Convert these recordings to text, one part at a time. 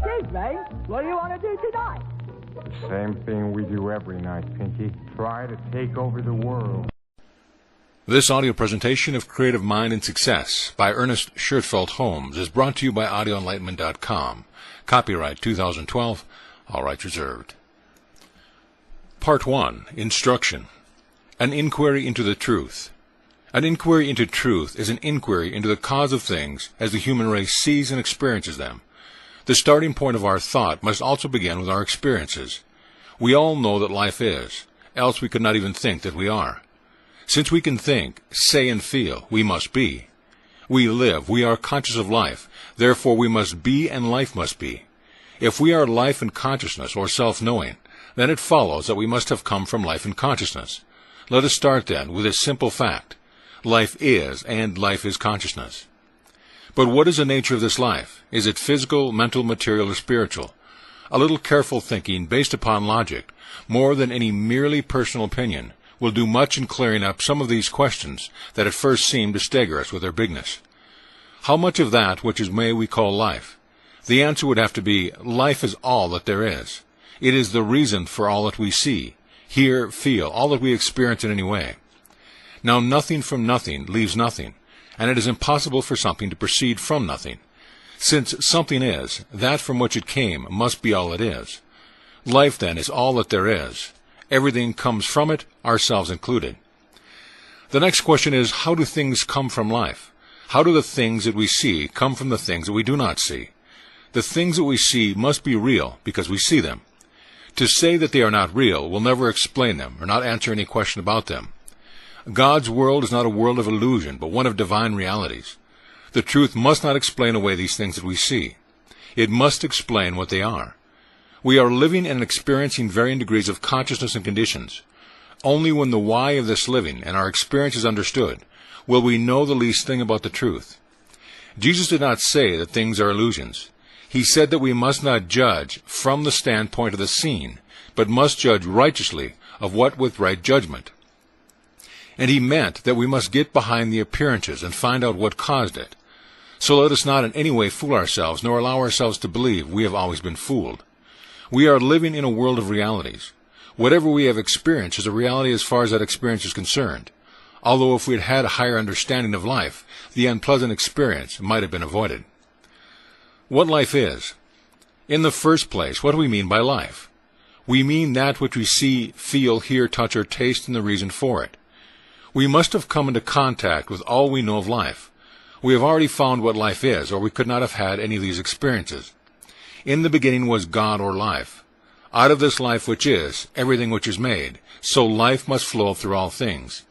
Excuse me, what do you want to do tonight? Same thing we do every night, Pinky. Try to take over the world. This audio presentation of Creative Mind and Success by Ernest Schertfeld Holmes is brought to you by audioenlightenment.com. Copyright 2012, all rights reserved. Part 1, Instruction. An inquiry into the truth. An inquiry into truth is an inquiry into the cause of things as the human race sees and experiences them. The starting point of our thought must also begin with our experiences. We all know that life is, else we could not even think that we are. Since we can think, say, and feel, we must be. We live, we are conscious of life, therefore we must be and life must be. If we are life and consciousness, or self-knowing, then it follows that we must have come from life and consciousness. Let us start then with this simple fact. Life is, and life is consciousness. But what is the nature of this life? Is it physical, mental, material, or spiritual? A little careful thinking based upon logic, more than any merely personal opinion, will do much in clearing up some of these questions that at first seem to stagger us with their bigness. How much of that which is may we call life? The answer would have to be, life is all that there is. It is the reason for all that we see, hear, feel, all that we experience in any way. Now nothing from nothing leaves nothing, and it is impossible for something to proceed from nothing. Since something is, that from which it came must be all it is. Life, then, is all that there is. Everything comes from it, ourselves included. The next question is, how do things come from life? How do the things that we see come from the things that we do not see? The things that we see must be real because we see them. To say that they are not real will never explain them or not answer any question about them. God's world is not a world of illusion, but one of divine realities. The truth must not explain away these things that we see. It must explain what they are. We are living and experiencing varying degrees of consciousness and conditions. Only when the why of this living and our experience is understood will we know the least thing about the truth. Jesus did not say that things are illusions. He said that we must not judge from the standpoint of the seen, but must judge righteously of what with right judgment. And he meant that we must get behind the appearances and find out what caused it. So let us not in any way fool ourselves, nor allow ourselves to believe we have always been fooled. We are living in a world of realities. Whatever we have experienced is a reality as far as that experience is concerned. Although if we had had a higher understanding of life, the unpleasant experience might have been avoided. What life is? In the first place, what do we mean by life? We mean that which we see, feel, hear, touch, or taste, and the reason for it. We must have come into contact with all we know of life. We have already found what life is, or we could not have had any of these experiences. In the beginning was God or life. Out of this life which is, everything which is made, so life must flow through all things.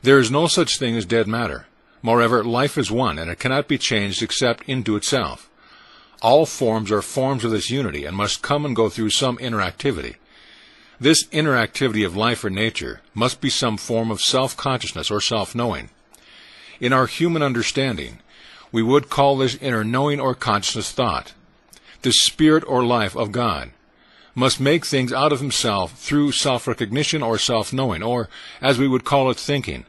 There is no such thing as dead matter. Moreover, life is one, and it cannot be changed except into itself. All forms are forms of this unity, and must come and go through some interactivity. This interactivity of life or nature must be some form of self-consciousness or self-knowing. In our human understanding, we would call this inner knowing or consciousness thought. The spirit or life of God must make things out of himself through self-recognition or self-knowing, or, as we would call it, thinking.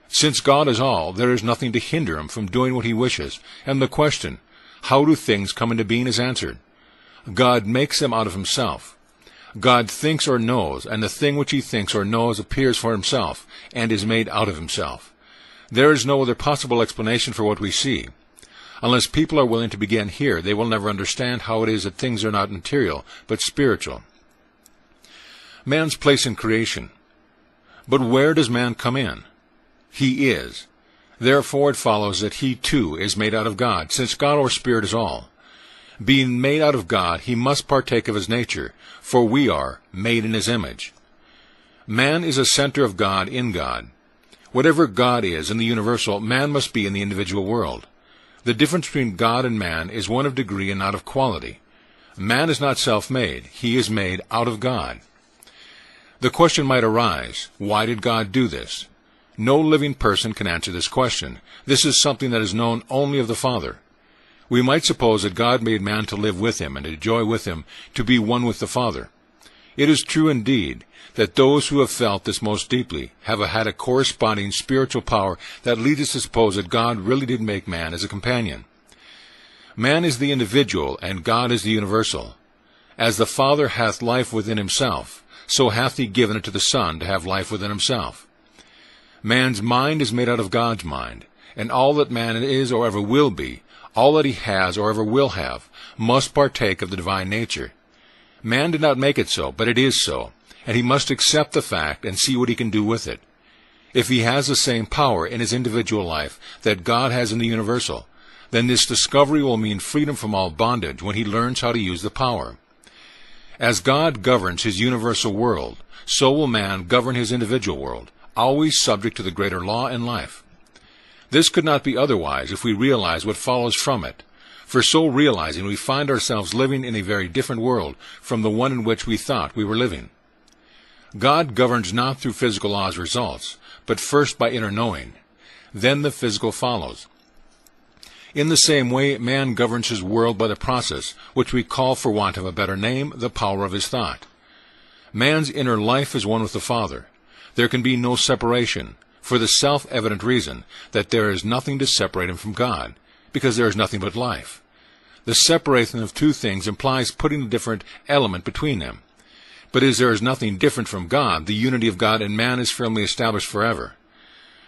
Since God is all, there is nothing to hinder him from doing what he wishes, and the question, how do things come into being, is answered. God makes them out of himself. God thinks or knows, and the thing which he thinks or knows appears for himself, and is made out of himself. There is no other possible explanation for what we see. Unless people are willing to begin here, they will never understand how it is that things are not material, but spiritual. Man's place in creation. But where does man come in? He is. Therefore it follows that he too is made out of God, since God or Spirit is all. Being made out of God, he must partake of his nature, for we are made in his image. Man is a center of God in God. Whatever God is in the universal, man must be in the individual world. The difference between God and man is one of degree and not of quality. Man is not self-made. He is made out of God. The question might arise, why did God do this? No living person can answer this question. This is something that is known only of the Father. We might suppose that God made man to live with him and to enjoy with him, to be one with the Father. It is true indeed that those who have felt this most deeply have had a corresponding spiritual power that leads us to suppose that God really did make man as a companion. Man is the individual, and God is the universal. As the Father hath life within himself, so hath he given it to the Son to have life within himself. Man's mind is made out of God's mind, and all that man is or ever will be, all that he has or ever will have, must partake of the divine nature. Man did not make it so, but it is so, and he must accept the fact and see what he can do with it. If he has the same power in his individual life that God has in the universal, then this discovery will mean freedom from all bondage when he learns how to use the power. As God governs his universal world, so will man govern his individual world, always subject to the greater law in life. This could not be otherwise if we realize what follows from it, for so realizing we find ourselves living in a very different world from the one in which we thought we were living. God governs not through physical laws results, but first by inner knowing. Then the physical follows. In the same way, man governs his world by the process, which we call, for want of a better name, the power of his thought. Man's inner life is one with the Father. There can be no separation, for the self-evident reason that there is nothing to separate him from God, because there is nothing but life. The separation of two things implies putting a different element between them. But as there is nothing different from God, the unity of God and man is firmly established forever.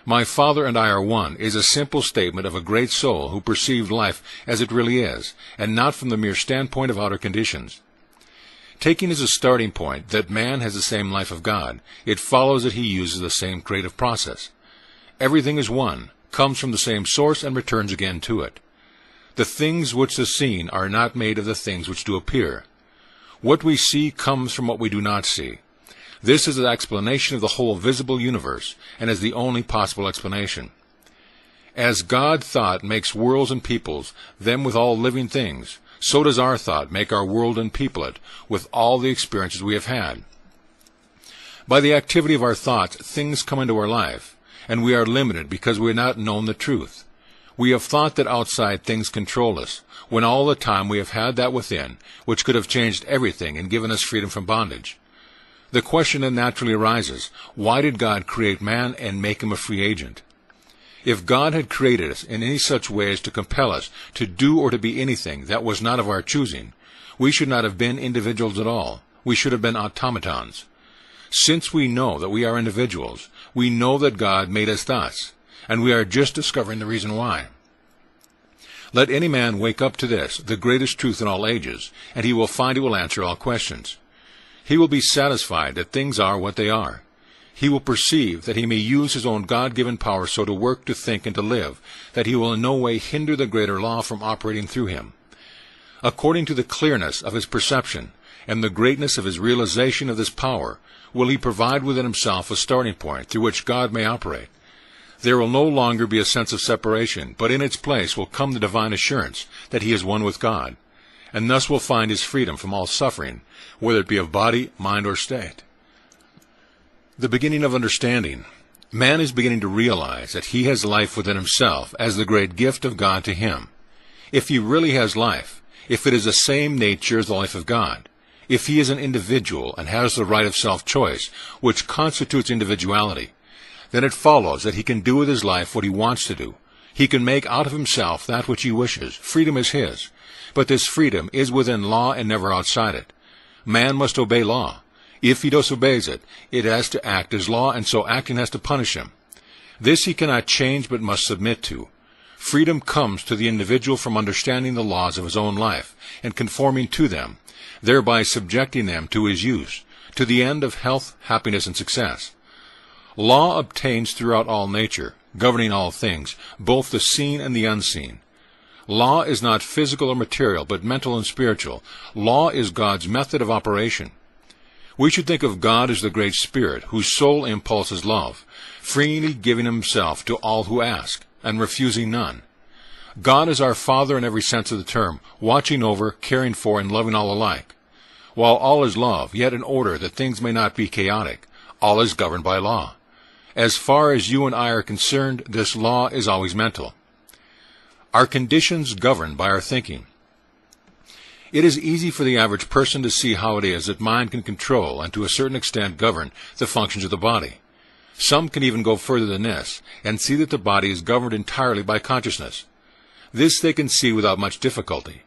My Father and I are one is a simple statement of a great soul who perceived life as it really is, and not from the mere standpoint of outer conditions. Taking as a starting point that man has the same life of God, it follows that he uses the same creative process. Everything is one, comes from the same source, and returns again to it. The things which are seen are not made of the things which do appear. What we see comes from what we do not see. This is an explanation of the whole visible universe, and is the only possible explanation. As God thought makes worlds and peoples them with all living things, so does our thought make our world and people it with all the experiences we have had. By the activity of our thoughts, things come into our life, and we are limited because we have not known the truth. We have thought that outside things control us, when all the time we have had that within, which could have changed everything and given us freedom from bondage. The question then naturally arises, why did God create man and make him a free agent? If God had created us in any such way as to compel us to do or to be anything that was not of our choosing, we should not have been individuals at all. We should have been automatons. Since we know that we are individuals, we know that God made us thus, and we are just discovering the reason why. Let any man wake up to this, the greatest truth in all ages, and he will find it will answer all questions. He will be satisfied that things are what they are. He will perceive that he may use his own God-given power so to work, to think, and to live, that he will in no way hinder the greater law from operating through him. According to the clearness of his perception and the greatness of his realization of this power, will he provide within himself a starting point through which God may operate. There will no longer be a sense of separation, but in its place will come the divine assurance that he is one with God, and thus will find his freedom from all suffering, whether it be of body, mind, or state. The beginning of understanding. Man is beginning to realize that he has life within himself as the great gift of God to him. If he really has life, if it is the same nature as the life of God, if he is an individual and has the right of self-choice, which constitutes individuality, then it follows that he can do with his life what he wants to do. He can make out of himself that which he wishes. Freedom is his. But this freedom is within law and never outside it. Man must obey law. If he disobeys it, it has to act as law, and so acting has to punish him. This he cannot change but must submit to. Freedom comes to the individual from understanding the laws of his own life and conforming to them, thereby subjecting them to his use, to the end of health, happiness, and success. Law obtains throughout all nature, governing all things, both the seen and the unseen. Law is not physical or material, but mental and spiritual. Law is God's method of operation. We should think of God as the great Spirit, whose sole impulse is love, freely giving himself to all who ask, and refusing none. God is our Father in every sense of the term, watching over, caring for, and loving all alike. While all is love, yet in order that things may not be chaotic, all is governed by law. As far as you and I are concerned, this law is always mental. Our conditions governed by our thinking. It is easy for the average person to see how it is that mind can control and to a certain extent govern the functions of the body. Some can even go further than this and see that the body is governed entirely by consciousness. This they can see without much difficulty.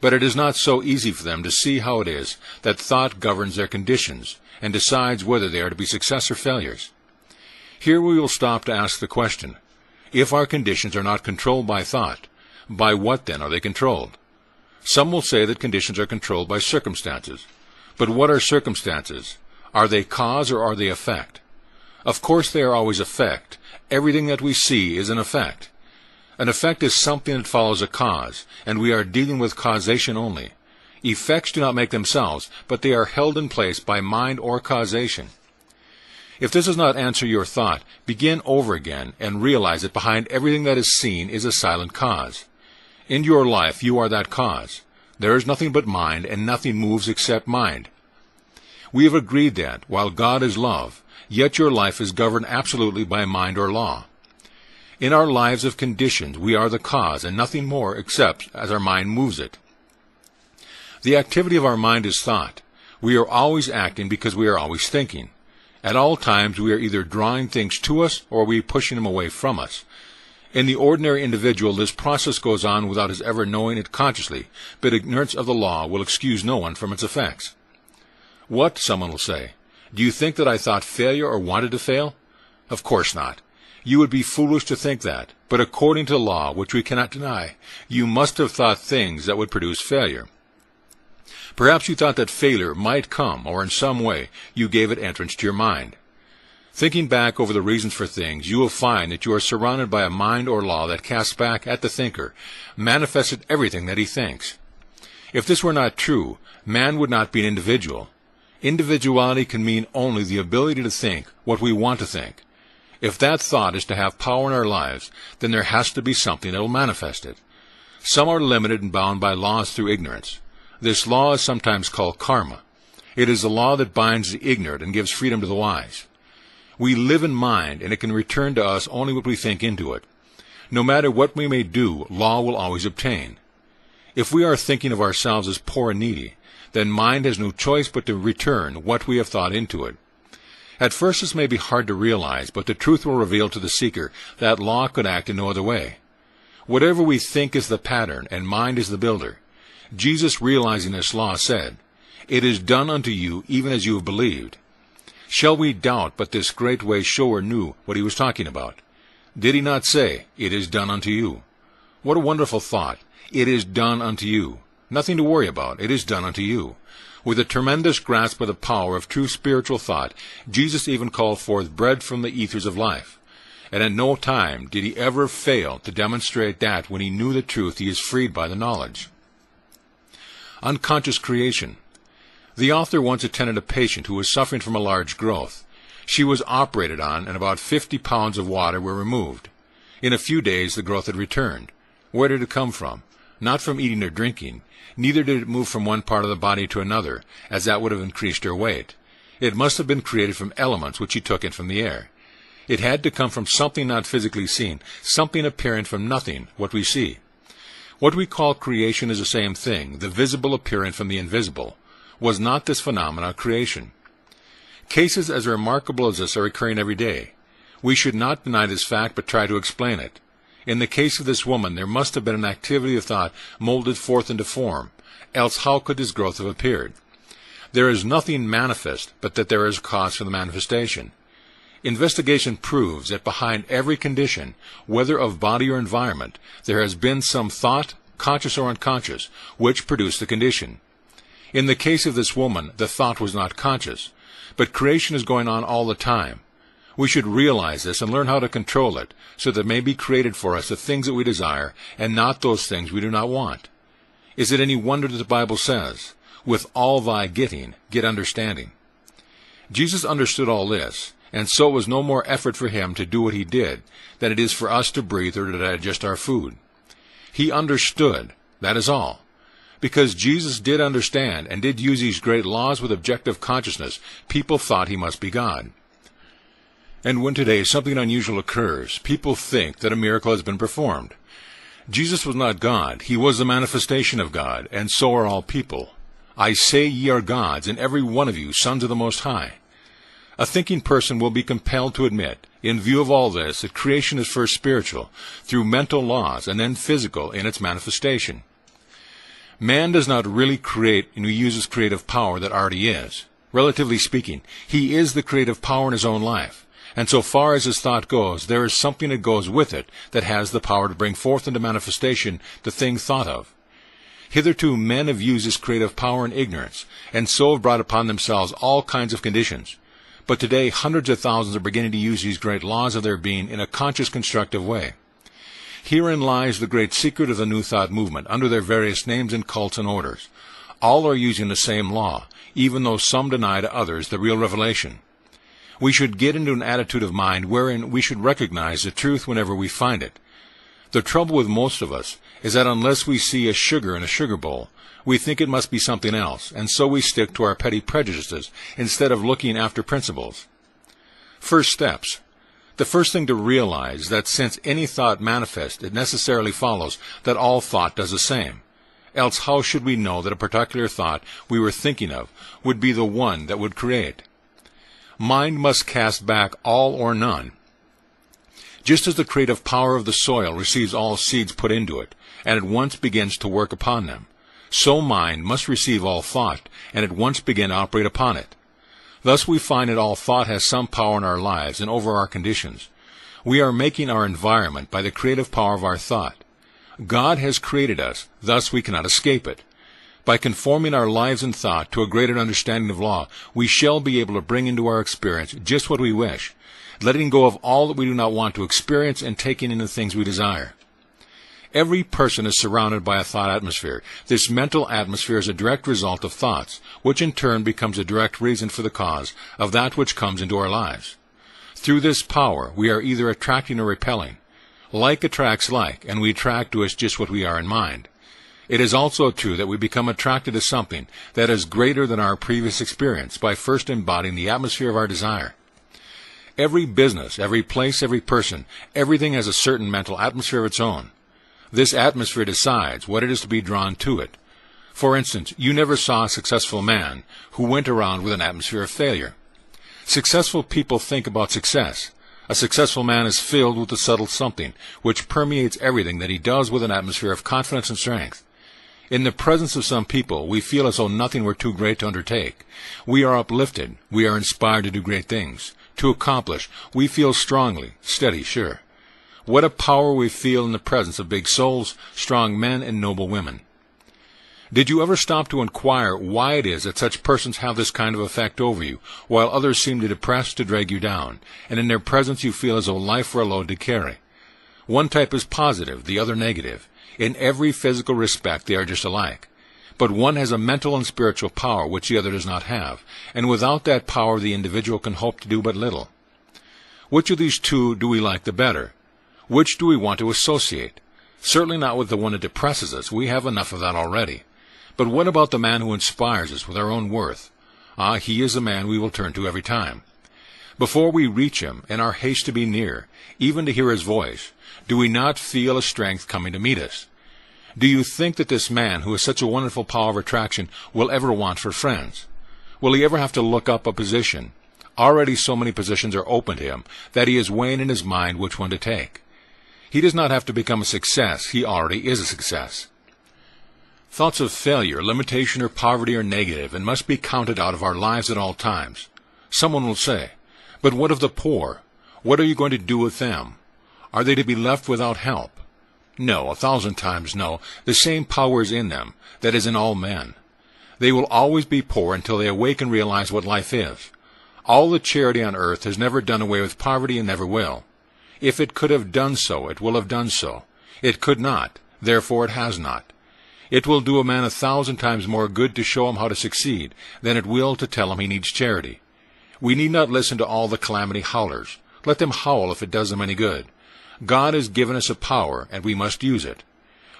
But it is not so easy for them to see how it is that thought governs their conditions and decides whether they are to be success or failures. Here we will stop to ask the question, if our conditions are not controlled by thought, by what then are they controlled? Some will say that conditions are controlled by circumstances. But what are circumstances? Are they cause or are they effect? Of course they are always effect. Everything that we see is an effect. An effect is something that follows a cause, and we are dealing with causation only. Effects do not make themselves, but they are held in place by mind or causation. If this does not answer your thought, begin over again and realize that behind everything that is seen is a silent cause. In your life, you are that cause. There is nothing but mind, and nothing moves except mind. We have agreed that, while God is love, yet your life is governed absolutely by mind or law. In our lives of conditions, we are the cause, and nothing more except as our mind moves it. The activity of our mind is thought. We are always acting because we are always thinking. At all times, we are either drawing things to us or we are pushing them away from us. In the ordinary individual, this process goes on without his ever knowing it consciously, but ignorance of the law will excuse no one from its effects. What, someone will say, do you think that I thought failure or wanted to fail? Of course not. You would be foolish to think that, but according to the law, which we cannot deny, you must have thought things that would produce failure. Perhaps you thought that failure might come, or in some way you gave it entrance to your mind. Thinking back over the reasons for things, you will find that you are surrounded by a mind or law that casts back at the thinker, manifested everything that he thinks. If this were not true, man would not be an individual. Individuality can mean only the ability to think what we want to think. If that thought is to have power in our lives, then there has to be something that will manifest it. Some are limited and bound by laws through ignorance. This law is sometimes called karma. It is the law that binds the ignorant and gives freedom to the wise. We live in mind, and it can return to us only what we think into it. No matter what we may do, law will always obtain. If we are thinking of ourselves as poor and needy, then mind has no choice but to return what we have thought into it. At first this may be hard to realize, but the truth will reveal to the seeker that law could act in no other way. Whatever we think is the pattern, and mind is the builder. Jesus, realizing this law, said, "It is done unto you even as you have believed." Shall we doubt but this great way shower knew what he was talking about? Did he not say, "It is done unto you"? What a wonderful thought. It is done unto you. Nothing to worry about. It is done unto you. With a tremendous grasp of the power of true spiritual thought, Jesus even called forth bread from the ethers of life. And at no time did he ever fail to demonstrate that when he knew the truth he is freed by the knowledge. Unconscious creation. The author once attended a patient who was suffering from a large growth. She was operated on, and about 50 pounds of water were removed. In a few days the growth had returned. Where did it come from? Not from eating or drinking. Neither did it move from one part of the body to another, as that would have increased her weight. It must have been created from elements which she took in from the air. It had to come from something not physically seen, something appearing from nothing, what we see. What we call creation is the same thing, the visible appearing from the invisible. Was not this phenomena creation? Cases as remarkable as this are occurring every day. We should not deny this fact, but try to explain it. In the case of this woman, there must have been an activity of thought molded forth into form, else how could this growth have appeared? There is nothing manifest but that there is a cause for the manifestation. Investigation proves that behind every condition, whether of body or environment, there has been some thought, conscious or unconscious, which produced the condition. In the case of this woman, the thought was not conscious, but creation is going on all the time. We should realize this and learn how to control it, so that it may be created for us the things that we desire, and not those things we do not want. Is it any wonder that the Bible says, "With all thy getting, get understanding"? Jesus understood all this, and so it was no more effort for him to do what he did than it is for us to breathe or to digest our food. He understood, that is all. Because Jesus did understand and did use these great laws with objective consciousness, people thought he must be God. And when today something unusual occurs, people think that a miracle has been performed. Jesus was not God. He was the manifestation of God, and so are all people. I say ye are gods, and every one of you sons of the Most High. A thinking person will be compelled to admit, In view of all this, that creation is first spiritual, through mental laws, and then physical in its manifestation. Man does not really create, and he uses creative power that already is. Relatively speaking, he is the creative power in his own life. And so far as his thought goes, there is something that goes with it that has the power to bring forth into manifestation the thing thought of. Hitherto men have used this creative power in ignorance, and so have brought upon themselves all kinds of conditions. But today hundreds of thousands are beginning to use these great laws of their being in a conscious, constructive way. Herein lies the great secret of the New Thought movement, under their various names and cults and orders. All are using the same law, even though some deny to others the real revelation. We should get into an attitude of mind wherein we should recognize the truth whenever we find it. The trouble with most of us is that unless we see a sugar in a sugar bowl, we think it must be something else, and so we stick to our petty prejudices instead of looking after principles. First steps. The first thing to realize is that since any thought manifests, it necessarily follows that all thought does the same. Else how should we know that a particular thought we were thinking of would be the one that would create? Mind must cast back all or none. Just as the creative power of the soil receives all seeds put into it, and at once begins to work upon them, so mind must receive all thought, and at once begin to operate upon it. Thus we find that all thought has some power in our lives and over our conditions. We are making our environment by the creative power of our thought. God has created us, thus we cannot escape it. By conforming our lives and thought to a greater understanding of law, we shall be able to bring into our experience just what we wish, letting go of all that we do not want to experience and taking in the things we desire. Every person is surrounded by a thought atmosphere. This mental atmosphere is a direct result of thoughts, which in turn becomes a direct reason for the cause of that which comes into our lives. Through this power, we are either attracting or repelling. Like attracts like, and we attract to us just what we are in mind. It is also true that we become attracted to something that is greater than our previous experience by first embodying the atmosphere of our desire. Every business, every place, every person, everything has a certain mental atmosphere of its own. This atmosphere decides what it is to be drawn to it. For instance, you never saw a successful man who went around with an atmosphere of failure. Successful people think about success. A successful man is filled with the subtle something which permeates everything that he does with an atmosphere of confidence and strength. In the presence of some people, we feel as though nothing were too great to undertake. We are uplifted. We are inspired to do great things, to accomplish. We feel strongly, steady, sure. What a power we feel in the presence of big souls, strong men, and noble women. Did you ever stop to inquire why it is that such persons have this kind of effect over you, while others seem to depress, to drag you down, and in their presence you feel as though life were a load to carry? One type is positive, the other negative. In every physical respect they are just alike. But one has a mental and spiritual power which the other does not have, and without that power the individual can hope to do but little. Which of these two do we like the better? Which do we want to associate? Certainly not with the one that depresses us. We have enough of that already. But what about the man who inspires us with our own worth? He is the man we will turn to every time. Before we reach him, in our haste to be near, even to hear his voice, do we not feel a strength coming to meet us? Do you think that this man, who has such a wonderful power of attraction, will ever want for friends? Will he ever have to look up a position? Already so many positions are open to him that he is weighing in his mind which one to take. He does not have to become a success. He already is a success. Thoughts of failure, limitation, or poverty are negative and must be counted out of our lives at all times. Someone will say, but what of the poor? What are you going to do with them? Are they to be left without help? No, 1,000 times no. The same power is in them that is in all men. They will always be poor until they awake and realize what life is. All the charity on earth has never done away with poverty and never will. If it could have done so, it will have done so. It could not, therefore it has not. It will do a man 1,000 times more good to show him how to succeed than it will to tell him he needs charity. We need not listen to all the calamity howlers. Let them howl if it does them any good. God has given us a power, and we must use it.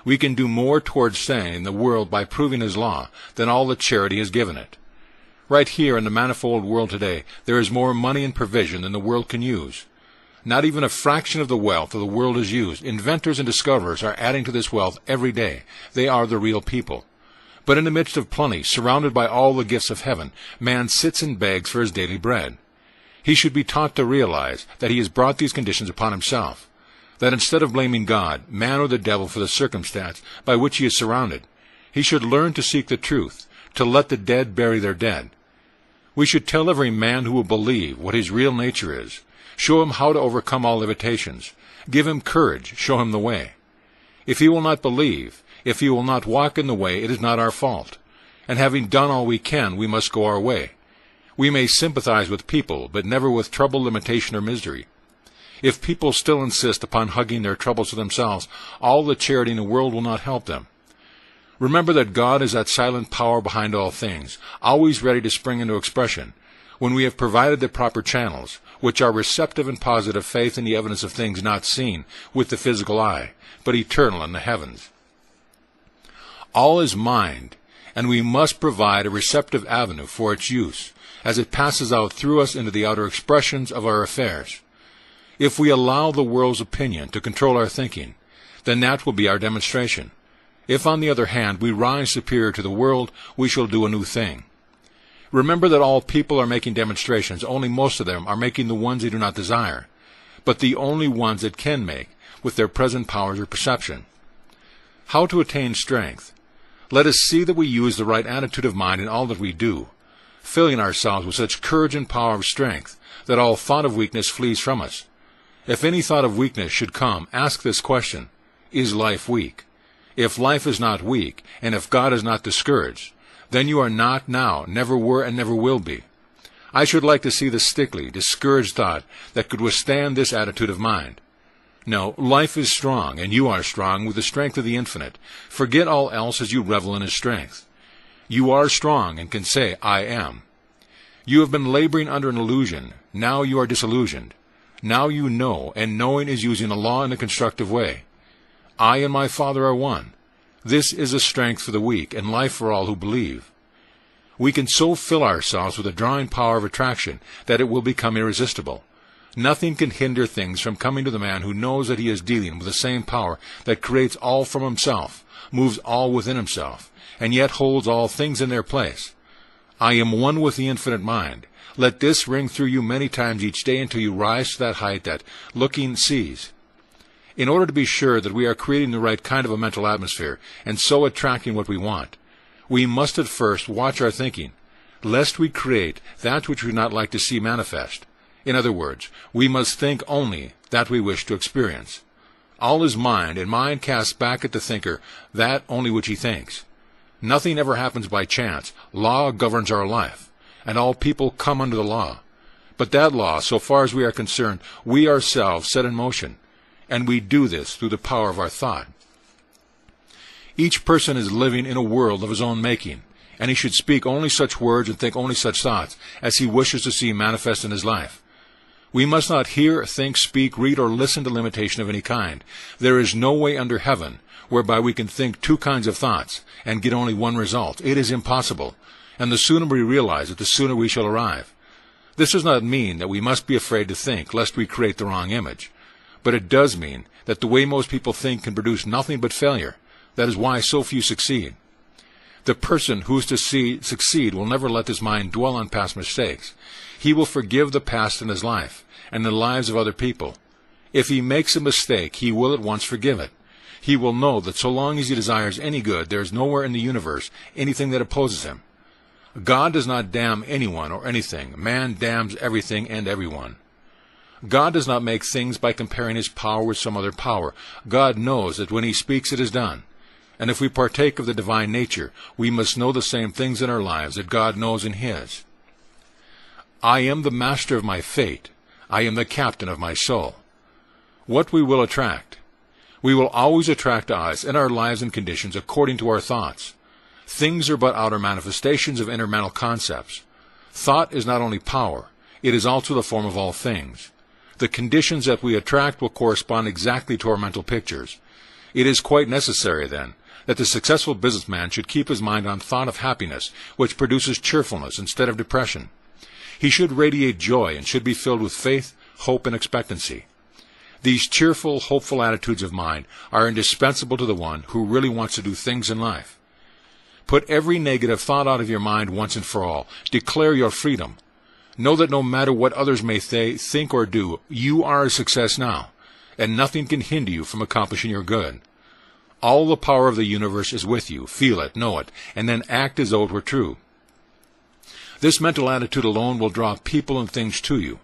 We can do more towards staying the world by proving his law than all the charity has given it. Right here in the manifold world today, there is more money and provision than the world can use. Not even a fraction of the wealth of the world is used. Inventors and discoverers are adding to this wealth every day. They are the real people. But in the midst of plenty, surrounded by all the gifts of heaven, man sits and begs for his daily bread. He should be taught to realize that he has brought these conditions upon himself, that instead of blaming God, man, or the devil for the circumstance by which he is surrounded, he should learn to seek the truth, to let the dead bury their dead. We should tell every man who will believe what his real nature is, show him how to overcome all limitations, give him courage, show him the way. If he will not believe, if he will not walk in the way, it is not our fault. And having done all we can, we must go our way. We may sympathize with people, but never with trouble, limitation, or misery. If people still insist upon hugging their troubles to themselves, all the charity in the world will not help them. Remember that God is that silent power behind all things, always ready to spring into expression, when we have provided the proper channels, which are receptive and positive faith in the evidence of things not seen with the physical eye, but eternal in the heavens. All is mind, and we must provide a receptive avenue for its use, as it passes out through us into the outer expressions of our affairs. If we allow the world's opinion to control our thinking, then that will be our demonstration. If, on the other hand, we rise superior to the world, we shall do a new thing. Remember that all people are making demonstrations, only most of them are making the ones they do not desire, but the only ones that can make, with their present powers or perception. How to attain strength? Let us see that we use the right attitude of mind in all that we do, filling ourselves with such courage and power of strength that all thought of weakness flees from us. If any thought of weakness should come, ask this question: is life weak? If life is not weak, and if God is not discouraged, then you are not now, never were, and never will be. I should like to see the stickly, discouraged thought that could withstand this attitude of mind. No, life is strong, and you are strong with the strength of the infinite. Forget all else as you revel in his strength. You are strong and can say, I am. You have been laboring under an illusion. Now you are disillusioned. Now you know, and knowing is using the law in a constructive way. I and my Father are one. This is a strength for the weak, and life for all who believe. We can so fill ourselves with the drawing power of attraction that it will become irresistible. Nothing can hinder things from coming to the man who knows that he is dealing with the same power that creates all from himself, moves all within himself, and yet holds all things in their place. I am one with the infinite mind. Let this ring through you many times each day until you rise to that height that, looking, sees. In order to be sure that we are creating the right kind of a mental atmosphere, and so attracting what we want, we must at first watch our thinking, lest we create that which we would not like to see manifest. In other words, we must think only that we wish to experience. All is mind, and mind casts back at the thinker that only which he thinks. Nothing ever happens by chance. Law governs our life, and all people come under the law. But that law, so far as we are concerned, we ourselves set in motion, and we do this through the power of our thought. Each person is living in a world of his own making, and he should speak only such words and think only such thoughts as he wishes to see manifest in his life. We must not hear, think, speak, read, or listen to limitation of any kind. There is no way under heaven whereby we can think two kinds of thoughts and get only one result. It is impossible, and the sooner we realize it, the sooner we shall arrive. This does not mean that we must be afraid to think, lest we create the wrong image. But it does mean that the way most people think can produce nothing but failure. That is why so few succeed. The person who is to succeed will never let his mind dwell on past mistakes. He will forgive the past in his life and the lives of other people. If he makes a mistake, he will at once forgive it. He will know that so long as he desires any good, there is nowhere in the universe anything that opposes him. God does not damn anyone or anything. Man damns everything and everyone. God does not make things by comparing his power with some other power. God knows that when he speaks it is done. And if we partake of the divine nature, we must know the same things in our lives that God knows in his. I am the master of my fate. I am the captain of my soul. What we will attract. We will always attract to us in our lives and conditions according to our thoughts. Things are but outer manifestations of inner mental concepts. Thought is not only power, it is also the form of all things. The conditions that we attract will correspond exactly to our mental pictures. It is quite necessary, then, that the successful businessman should keep his mind on thought of happiness, which produces cheerfulness instead of depression. He should radiate joy and should be filled with faith, hope, and expectancy. These cheerful, hopeful attitudes of mind are indispensable to the one who really wants to do things in life. Put every negative thought out of your mind once and for all. Declare your freedom. Know that no matter what others may think or do, you are a success now, and nothing can hinder you from accomplishing your good. All the power of the universe is with you. Feel it, know it, and then act as though it were true. This mental attitude alone will draw people and things to you.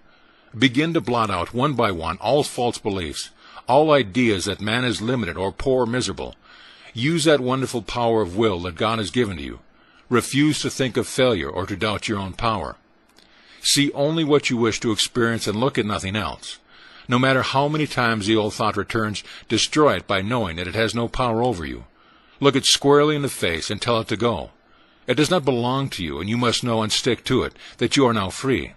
Begin to blot out one by one all false beliefs, all ideas that man is limited or poor or miserable. Use that wonderful power of will that God has given to you. Refuse to think of failure or to doubt your own power. See only what you wish to experience and look at nothing else. No matter how many times the old thought returns, destroy it by knowing that it has no power over you. Look it squarely in the face and tell it to go. It does not belong to you, and you must know and stick to it, that you are now free.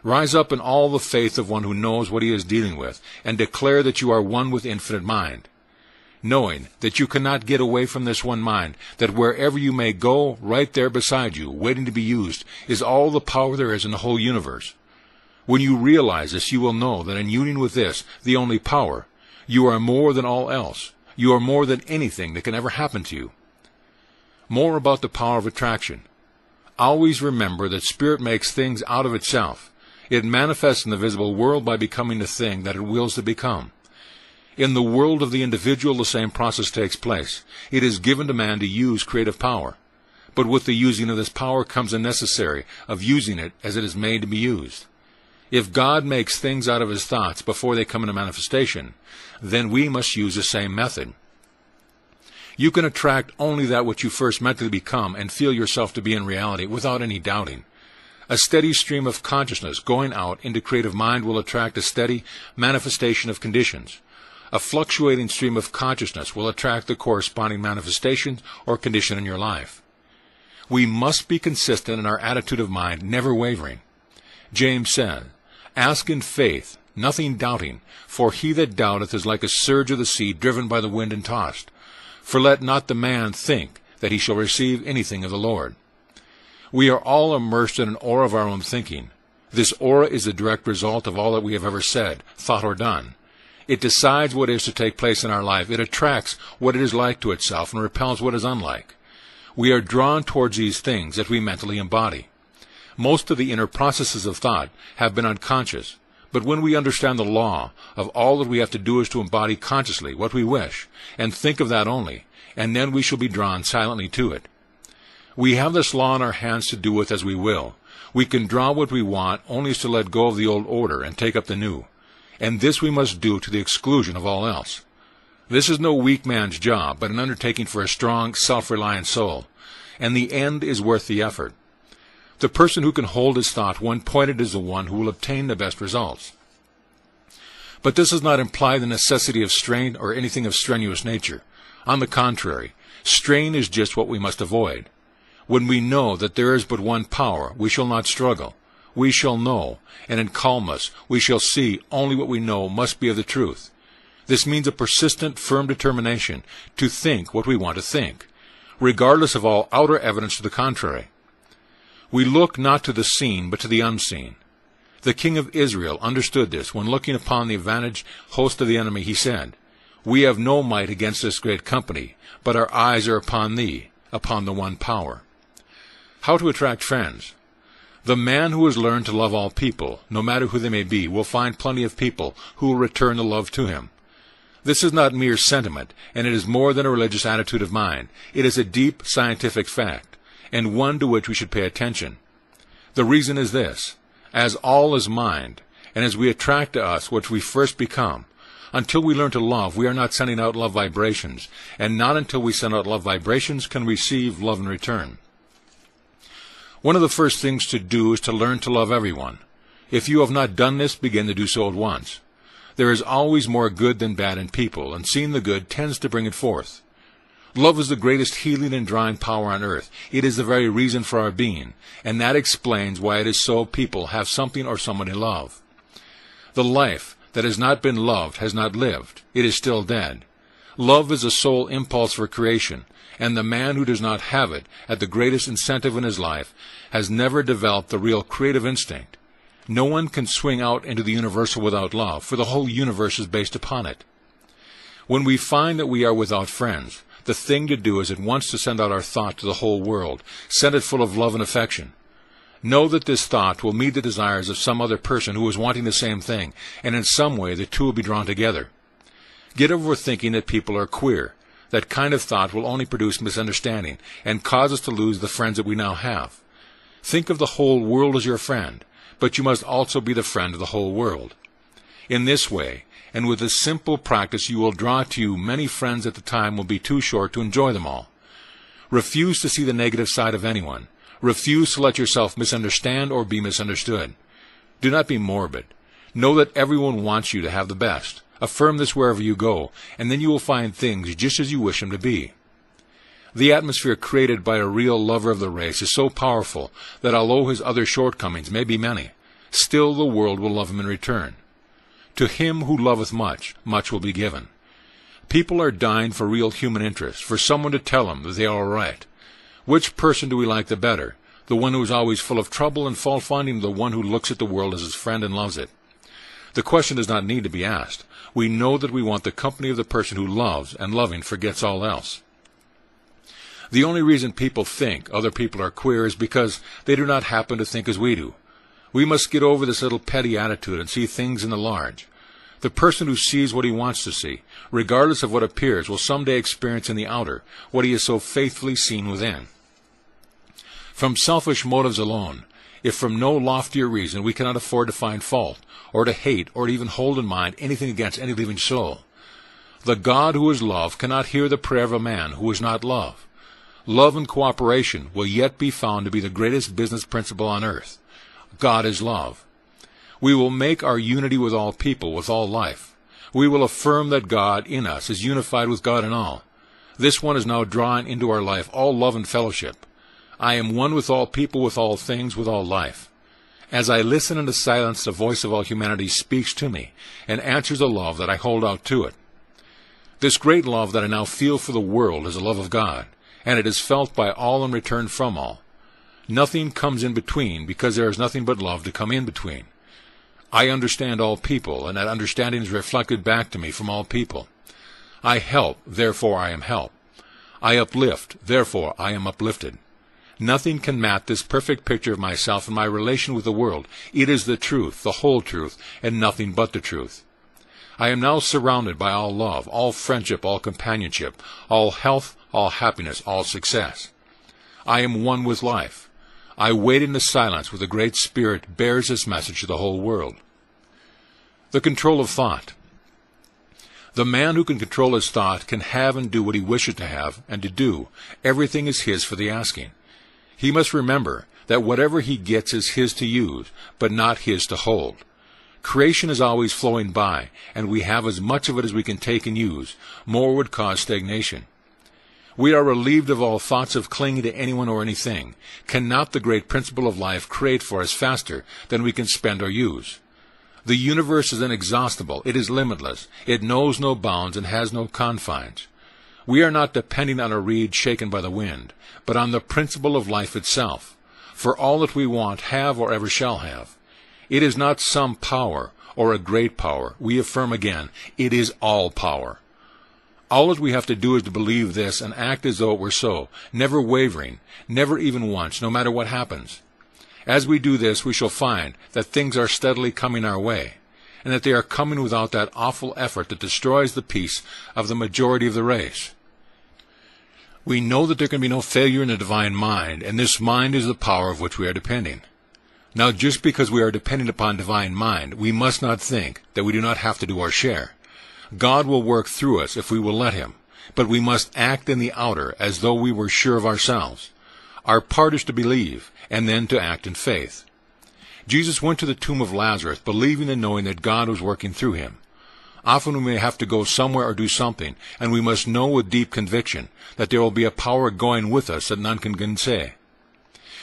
Rise up in all the faith of one who knows what he is dealing with, and declare that you are one with infinite mind. Knowing that you cannot get away from this one mind, that wherever you may go, right there beside you, waiting to be used, is all the power there is in the whole universe. When you realize this, you will know that in union with this, the only power, you are more than all else. You are more than anything that can ever happen to you. More about the power of attraction. Always remember that Spirit makes things out of itself. It manifests in the visible world by becoming the thing that it wills to become. In the world of the individual, the same process takes place. It is given to man to use creative power. But with the using of this power comes the necessary of using it as it is made to be used. If God makes things out of his thoughts before they come into manifestation, then we must use the same method. You can attract only that which you first mentally become and feel yourself to be in reality without any doubting. A steady stream of consciousness going out into creative mind will attract a steady manifestation of conditions. A fluctuating stream of consciousness will attract the corresponding manifestation or condition in your life. We must be consistent in our attitude of mind, never wavering. James said, "Ask in faith, nothing doubting, for he that doubteth is like a surge of the sea driven by the wind and tossed. For let not the man think that he shall receive anything of the Lord." We are all immersed in an aura of our own thinking. This aura is the direct result of all that we have ever said, thought, or done. It decides what is to take place in our life. It attracts what it is like to itself and repels what is unlike. We are drawn towards these things that we mentally embody. Most of the inner processes of thought have been unconscious, but when we understand the law of all that we have to do is to embody consciously what we wish, and think of that only, and then we shall be drawn silently to it. We have this law in our hands to do with as we will. We can draw what we want only as to let go of the old order and take up the new, and this we must do to the exclusion of all else. This is no weak man's job, but an undertaking for a strong, self-reliant soul, and the end is worth the effort. The person who can hold his thought one-pointed is the one who will obtain the best results. But this does not imply the necessity of strain or anything of strenuous nature. On the contrary, strain is just what we must avoid. When we know that there is but one power, we shall not struggle. We shall know, and in calmness we shall see only what we know must be of the truth. This means a persistent, firm determination to think what we want to think, regardless of all outer evidence to the contrary. We look not to the seen, but to the unseen. The king of Israel understood this when looking upon the vantage host of the enemy. He said, "We have no might against this great company, but our eyes are upon thee, upon the one power." How to attract friends? The man who has learned to love all people, no matter who they may be, will find plenty of people who will return the love to him. This is not mere sentiment, and it is more than a religious attitude of mind. It is a deep scientific fact, and one to which we should pay attention. The reason is this: as all is mind, and as we attract to us what we first become, until we learn to love, we are not sending out love vibrations, and not until we send out love vibrations can we receive love in return. One of the first things to do is to learn to love everyone. If you have not done this, begin to do so at once. There is always more good than bad in people, and seeing the good tends to bring it forth. Love is the greatest healing and drawing power on earth. It is the very reason for our being, and that explains why it is so people have something or someone to love. The life that has not been loved has not lived. It is still dead. Love is the sole impulse for creation, and the man who does not have it at the greatest incentive in his life has never developed the real creative instinct. No one can swing out into the universal without love, for the whole universe is based upon it. When we find that we are without friends, the thing to do is at once to send out our thought to the whole world, send it full of love and affection. Know that this thought will meet the desires of some other person who is wanting the same thing, and in some way the two will be drawn together. Get over thinking that people are queer. That kind of thought will only produce misunderstanding and cause us to lose the friends that we now have. Think of the whole world as your friend, but you must also be the friend of the whole world. In this way, and with this simple practice, you will draw to you many friends that the time will be too short to enjoy them all. Refuse to see the negative side of anyone. Refuse to let yourself misunderstand or be misunderstood. Do not be morbid. Know that everyone wants you to have the best. Affirm this wherever you go, and then you will find things just as you wish them to be. The atmosphere created by a real lover of the race is so powerful that although his other shortcomings may be many, still the world will love him in return. To him who loveth much, much will be given. People are dying for real human interest, for someone to tell them that they are all right. Which person do we like the better? The one who is always full of trouble and fault-finding, or the one who looks at the world as his friend and loves it? The question does not need to be asked. We know that we want the company of the person who loves, and loving forgets all else. The only reason people think other people are queer is because they do not happen to think as we do. We must get over this little petty attitude and see things in the large. The person who sees what he wants to see, regardless of what appears, will someday experience in the outer what he has so faithfully seen within. From selfish motives alone, if from no loftier reason, we cannot afford to find fault, or to hate, or to even hold in mind anything against any living soul. The God who is love cannot hear the prayer of a man who is not love. Love and cooperation will yet be found to be the greatest business principle on earth. God is love. We will make our unity with all people, with all life. We will affirm that God in us is unified with God in all. This one is now drawing into our life all love and fellowship. I am one with all people, with all things, with all life. As I listen in the silence, the voice of all humanity speaks to me and answers the love that I hold out to it. This great love that I now feel for the world is the love of God, and it is felt by all in return from all. Nothing comes in between, because there is nothing but love to come in between. I understand all people, and that understanding is reflected back to me from all people. I help, therefore I am helped. I uplift, therefore I am uplifted. Nothing can map this perfect picture of myself and my relation with the world. It is the truth, the whole truth, and nothing but the truth. I am now surrounded by all love, all friendship, all companionship, all health, all happiness, all success. I am one with life. I wait in the silence where the Great Spirit bears this message to the whole world. The control of thought. The man who can control his thought can have and do what he wishes to have and to do. Everything is his for the asking. He must remember that whatever he gets is his to use, but not his to hold. Creation is always flowing by, and we have as much of it as we can take and use. More would cause stagnation. We are relieved of all thoughts of clinging to anyone or anything. Cannot the great principle of life create for us faster than we can spend or use? The universe is inexhaustible. It is limitless. It knows no bounds and has no confines. We are not depending on a reed shaken by the wind, but on the principle of life itself, for all that we want, have, or ever shall have. It is not some power, or a great power. We affirm again, it is all power. All that we have to do is to believe this and act as though it were so, never wavering, never even once, no matter what happens. As we do this, we shall find that things are steadily coming our way, and that they are coming without that awful effort that destroys the peace of the majority of the race. We know that there can be no failure in the divine mind, and this mind is the power of which we are depending. Now, just because we are dependent upon divine mind, we must not think that we do not have to do our share. God will work through us if we will let him, but we must act in the outer as though we were sure of ourselves. Our part is to believe, and then to act in faith. Jesus went to the tomb of Lazarus, believing and knowing that God was working through him. Often we may have to go somewhere or do something, and we must know with deep conviction that there will be a power going with us that none can gainsay.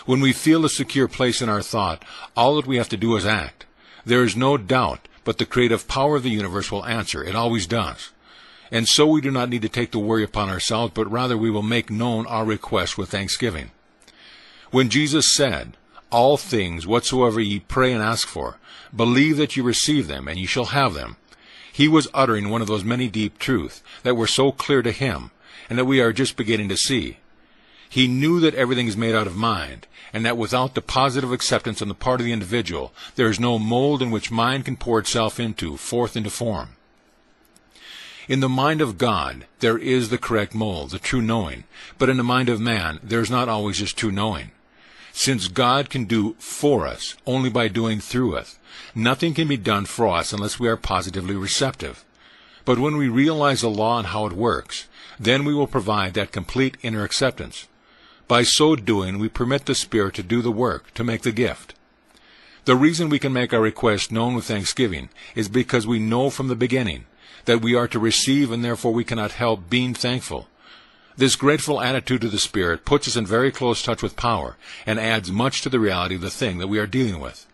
When we feel a secure place in our thought, all that we have to do is act. There is no doubt but the creative power of the universe will answer. It always does. And so we do not need to take the worry upon ourselves, but rather we will make known our request with thanksgiving. When Jesus said, "All things whatsoever ye pray and ask for, believe that ye receive them, and ye shall have them," he was uttering one of those many deep truths that were so clear to him, and that we are just beginning to see. He knew that everything is made out of mind, and that without the positive acceptance on the part of the individual, there is no mold in which mind can pour itself forth into form. In the mind of God, there is the correct mold, the true knowing, but in the mind of man, there is not always this true knowing. Since God can do for us only by doing through us, nothing can be done for us unless we are positively receptive. But when we realize the law and how it works, then we will provide that complete inner acceptance. By so doing, we permit the Spirit to do the work, to make the gift. The reason we can make our request known with thanksgiving is because we know from the beginning that we are to receive, and therefore we cannot help being thankful. This grateful attitude to the Spirit puts us in very close touch with power and adds much to the reality of the thing that we are dealing with.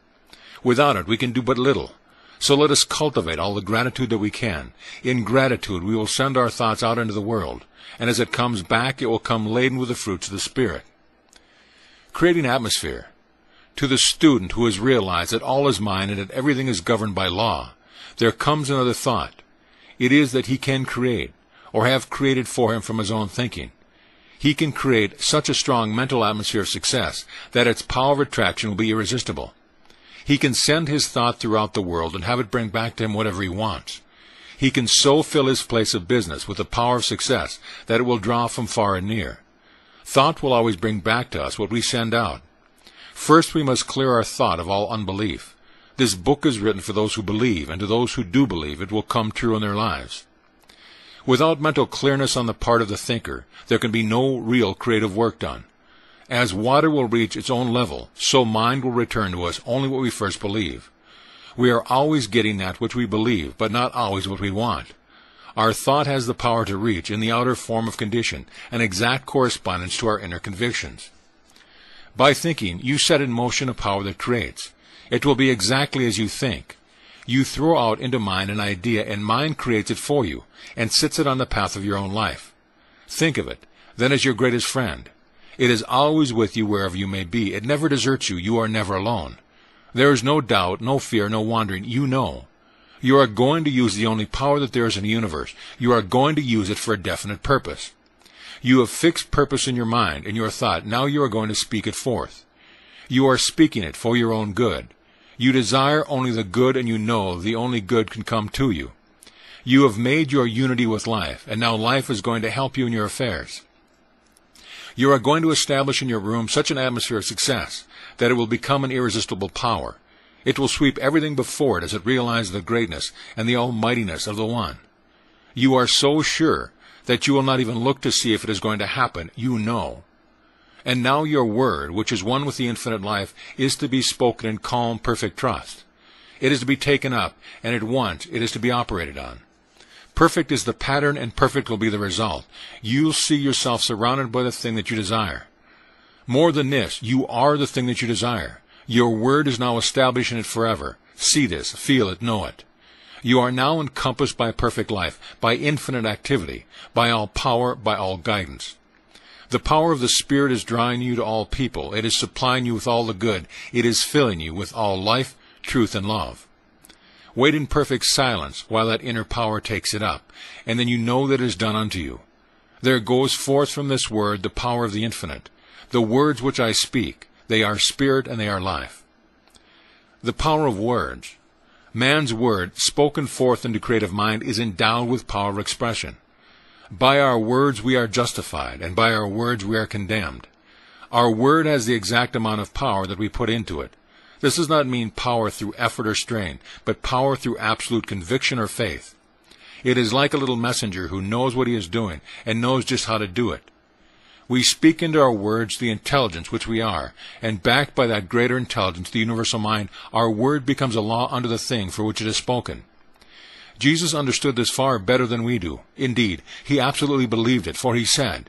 Without it, we can do but little. So let us cultivate all the gratitude that we can. In gratitude, we will send our thoughts out into the world, and as it comes back, it will come laden with the fruits of the Spirit. Creating atmosphere. To the student who has realized that all is mind and that everything is governed by law, there comes another thought. It is that he can create, or have created for him from his own thinking. He can create such a strong mental atmosphere of success that its power of attraction will be irresistible. He can send his thought throughout the world and have it bring back to him whatever he wants. He can so fill his place of business with the power of success that it will draw from far and near. Thought will always bring back to us what we send out. First, we must clear our thought of all unbelief. This book is written for those who believe, and to those who do believe, it will come true in their lives. Without mental clearness on the part of the thinker, there can be no real creative work done. As water will reach its own level, so mind will return to us only what we first believe. We are always getting that which we believe, but not always what we want. Our thought has the power to reach, in the outer form of condition, an exact correspondence to our inner convictions. By thinking, you set in motion a power that creates. It will be exactly as you think. You throw out into mind an idea, and mind creates it for you, and sits it on the path of your own life. Think of it, then, as your greatest friend. It is always with you wherever you may be. It never deserts you. You are never alone. There is no doubt, no fear, no wandering. You know. You are going to use the only power that there is in the universe. You are going to use it for a definite purpose. You have fixed purpose in your mind, in your thought. Now you are going to speak it forth. You are speaking it for your own good. You desire only the good, and you know the only good can come to you. You have made your unity with life, and now life is going to help you in your affairs. You are going to establish in your room such an atmosphere of success that it will become an irresistible power. It will sweep everything before it as it realizes the greatness and the almightiness of the One. You are so sure that you will not even look to see if it is going to happen. You know. And now your word, which is one with the infinite life, is to be spoken in calm, perfect trust. It is to be taken up, and at once it is to be operated on. Perfect is the pattern, and perfect will be the result. You'll see yourself surrounded by the thing that you desire. More than this, you are the thing that you desire. Your word is now established in it forever. See this, feel it, know it. You are now encompassed by perfect life, by infinite activity, by all power, by all guidance. The power of the Spirit is drawing you to all people. It is supplying you with all the good. It is filling you with all life, truth, and love. Wait in perfect silence while that inner power takes it up, and then you know that it is done unto you. There goes forth from this word the power of the infinite. The words which I speak, they are spirit and they are life. The power of words. Man's word, spoken forth into creative mind, is endowed with power of expression. By our words we are justified, and by our words we are condemned. Our word has the exact amount of power that we put into it. This does not mean power through effort or strain, but power through absolute conviction or faith. It is like a little messenger who knows what he is doing and knows just how to do it. We speak into our words the intelligence which we are, and backed by that greater intelligence, the universal mind, our word becomes a law unto the thing for which it is spoken. Jesus understood this far better than we do. Indeed, he absolutely believed it, for he said,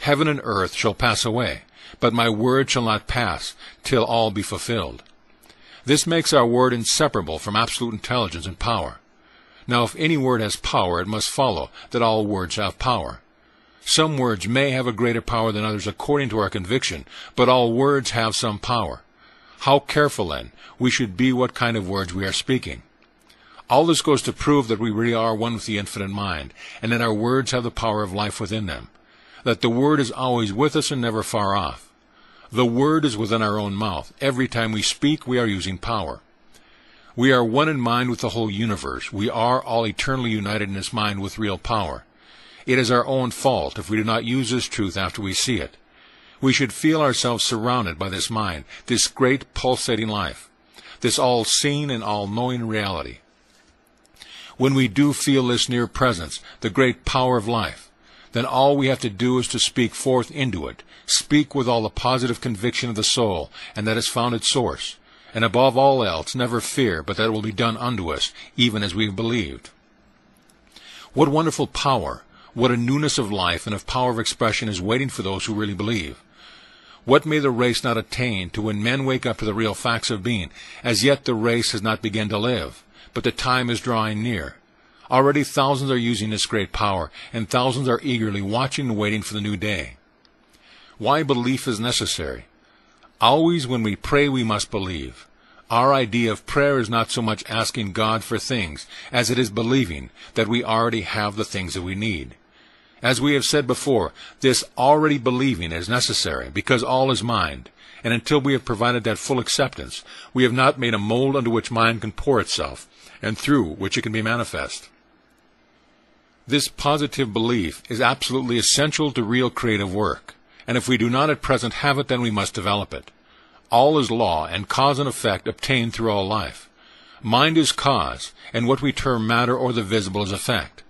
Heaven and earth shall pass away, but my word shall not pass till all be fulfilled. This makes our word inseparable from absolute intelligence and power. Now, if any word has power, it must follow that all words have power. Some words may have a greater power than others according to our conviction, but all words have some power. How careful, then, we should be what kind of words we are speaking. All this goes to prove that we really are one with the infinite mind, and that our words have the power of life within them. that the Word is always with us and never far off. The Word is within our own mouth. Every time we speak, we are using power. We are one in mind with the whole universe. We are all eternally united in this mind with real power. It is our own fault if we do not use this truth after we see it. We should feel ourselves surrounded by this mind, this great pulsating life, this all-seeing and all-knowing reality. When we do feel this near presence, the great power of life, then all we have to do is to speak forth into it, speak with all the positive conviction of the soul, and that has found its source. And above all else, never fear, but that it will be done unto us, even as we have believed. What wonderful power, what a newness of life and of power of expression is waiting for those who really believe. What may the race not attain to when men wake up to the real facts of being? As yet the race has not begun to live, but the time is drawing near. Already thousands are using this great power, and thousands are eagerly watching and waiting for the new day. Why belief is necessary? Always when we pray we must believe. Our idea of prayer is not so much asking God for things as it is believing that we already have the things that we need. As we have said before, this already believing is necessary because all is mind, and until we have provided that full acceptance, we have not made a mold under which mind can pour itself, and through which it can be manifest. This positive belief is absolutely essential to real creative work, and if we do not at present have it, then we must develop it. All is law, and cause and effect obtained through all life. Mind is cause, and what we term matter or the visible is effect.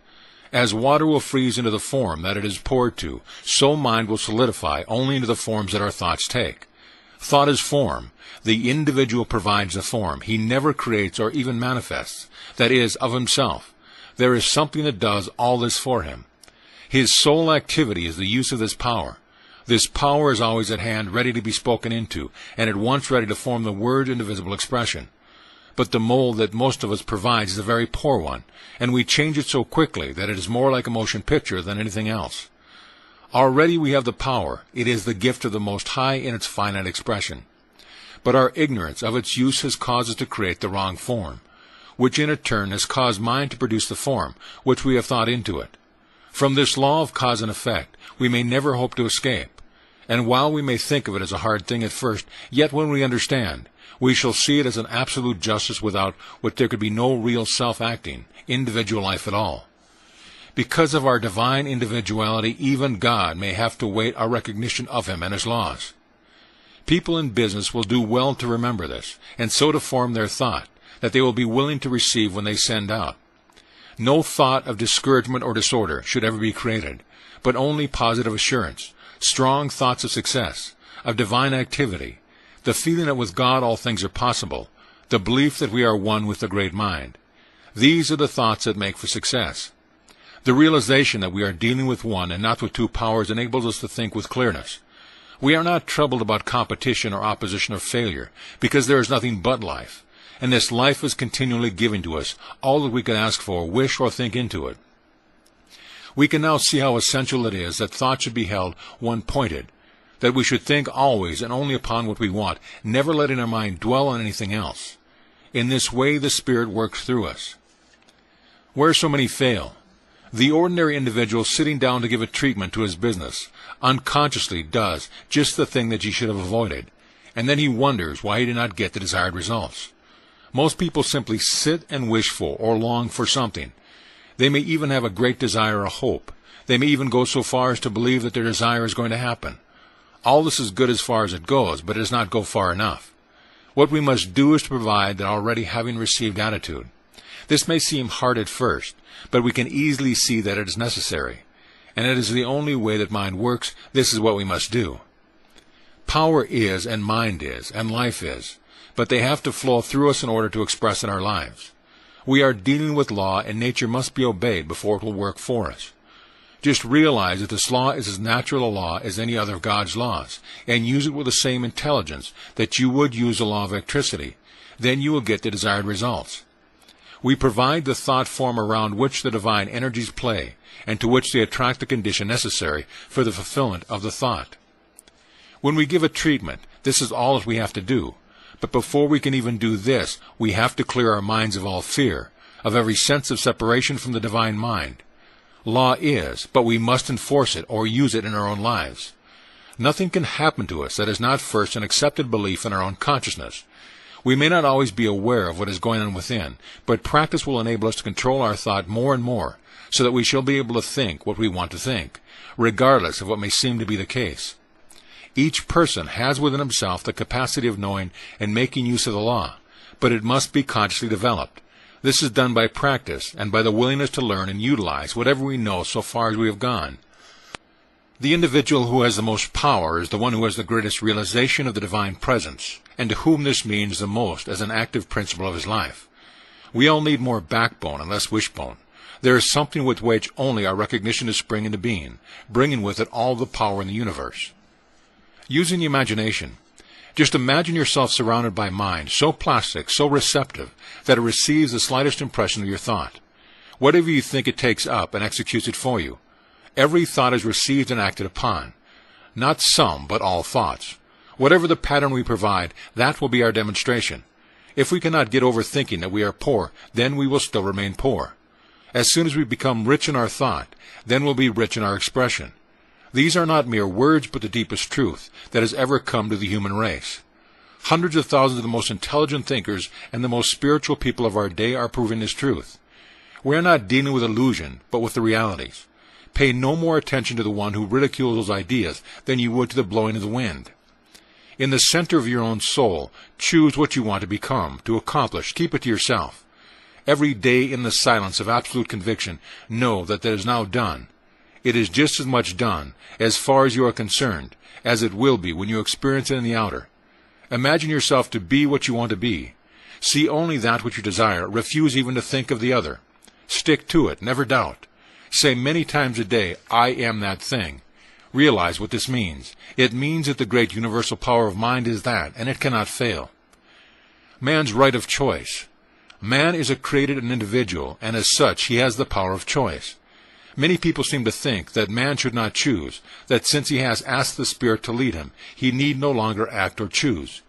As water will freeze into the form that it is poured to, so mind will solidify only into the forms that our thoughts take. Thought is form. The individual provides the form. He never creates or even manifests, that is, of himself. There is something that does all this for him. His sole activity is the use of this power. This power is always at hand, ready to be spoken into, and at once ready to form the word into visible expression. But the mold that most of us provides is a very poor one, and we change it so quickly that it is more like a motion picture than anything else. Already we have the power. It is the gift of the Most High in its finite expression. But our ignorance of its use has caused us to create the wrong form, which in a turn has caused mind to produce the form, which we have thought into it. From this law of cause and effect, we may never hope to escape. And while we may think of it as a hard thing at first, yet when we understand, we shall see it as an absolute justice without which there could be no real self-acting, individual life at all. Because of our divine individuality, even God may have to wait our recognition of Him and His laws. People in business will do well to remember this, and so to form their thought, that they will be willing to receive when they send out. No thought of discouragement or disorder should ever be created, but only positive assurance, strong thoughts of success, of divine activity, the feeling that with God all things are possible, the belief that we are one with the great mind. These are the thoughts that make for success. The realization that we are dealing with one and not with two powers enables us to think with clearness. We are not troubled about competition or opposition or failure, because there is nothing but life, and this life is continually giving to us all that we can ask for, wish, or think into it. We can now see how essential it is that thought should be held one-pointed, that we should think always and only upon what we want, never letting our mind dwell on anything else. In this way the Spirit works through us. Where so many fail, the ordinary individual sitting down to give a treatment to his business unconsciously does just the thing that he should have avoided, and then he wonders why he did not get the desired results. Most people simply sit and wish for or long for something. They may even have a great desire or hope. They may even go so far as to believe that their desire is going to happen. All this is good as far as it goes, but it does not go far enough. What we must do is to provide that already having received attitude. This may seem hard at first, but we can easily see that it is necessary. And it is the only way that mind works. This is what we must do. Power is, and mind is, and life is, but they have to flow through us in order to express in our lives. We are dealing with law, and nature must be obeyed before it will work for us. Just realize that this law is as natural a law as any other of God's laws, and use it with the same intelligence that you would use the law of electricity. Then you will get the desired results. We provide the thought form around which the divine energies play, and to which they attract the condition necessary for the fulfillment of the thought. When we give a treatment, this is all that we have to do. But before we can even do this, we have to clear our minds of all fear, of every sense of separation from the divine mind. Law is, but we must enforce it or use it in our own lives. Nothing can happen to us that is not first an accepted belief in our own consciousness. We may not always be aware of what is going on within, but practice will enable us to control our thought more and more, so that we shall be able to think what we want to think, regardless of what may seem to be the case. Each person has within himself the capacity of knowing and making use of the law, but it must be consciously developed. This is done by practice and by the willingness to learn and utilize whatever we know so far as we have gone. The individual who has the most power is the one who has the greatest realization of the divine presence, and to whom this means the most as an active principle of his life. We all need more backbone and less wishbone. There is something with which only our recognition is spring into being, bringing with it all the power in the universe. Using the imagination. Just imagine yourself surrounded by mind, so plastic, so receptive, that it receives the slightest impression of your thought. Whatever you think, it takes up and executes it for you. Every thought is received and acted upon. Not some, but all thoughts. Whatever the pattern we provide, that will be our demonstration. If we cannot get over thinking that we are poor, then we will still remain poor. As soon as we become rich in our thought, then we'll be rich in our expression. These are not mere words, but the deepest truth that has ever come to the human race. Hundreds of thousands of the most intelligent thinkers and the most spiritual people of our day are proving this truth. We are not dealing with illusion, but with the realities. Pay no more attention to the one who ridicules those ideas than you would to the blowing of the wind. In the center of your own soul, choose what you want to become, to accomplish. Keep it to yourself. Every day in the silence of absolute conviction, know that is now done. It is just as much done, as far as you are concerned, as it will be when you experience it in the outer. Imagine yourself to be what you want to be. See only that which you desire. Refuse even to think of the other. Stick to it. Never doubt. Say many times a day, I am that thing. Realize what this means. It means that the great universal power of mind is that, and it cannot fail. Man's right of choice. Man is a created an individual, and as such he has the power of choice. Many people seem to think that man should not choose, that since he has asked the Spirit to lead him, he need no longer act or choose.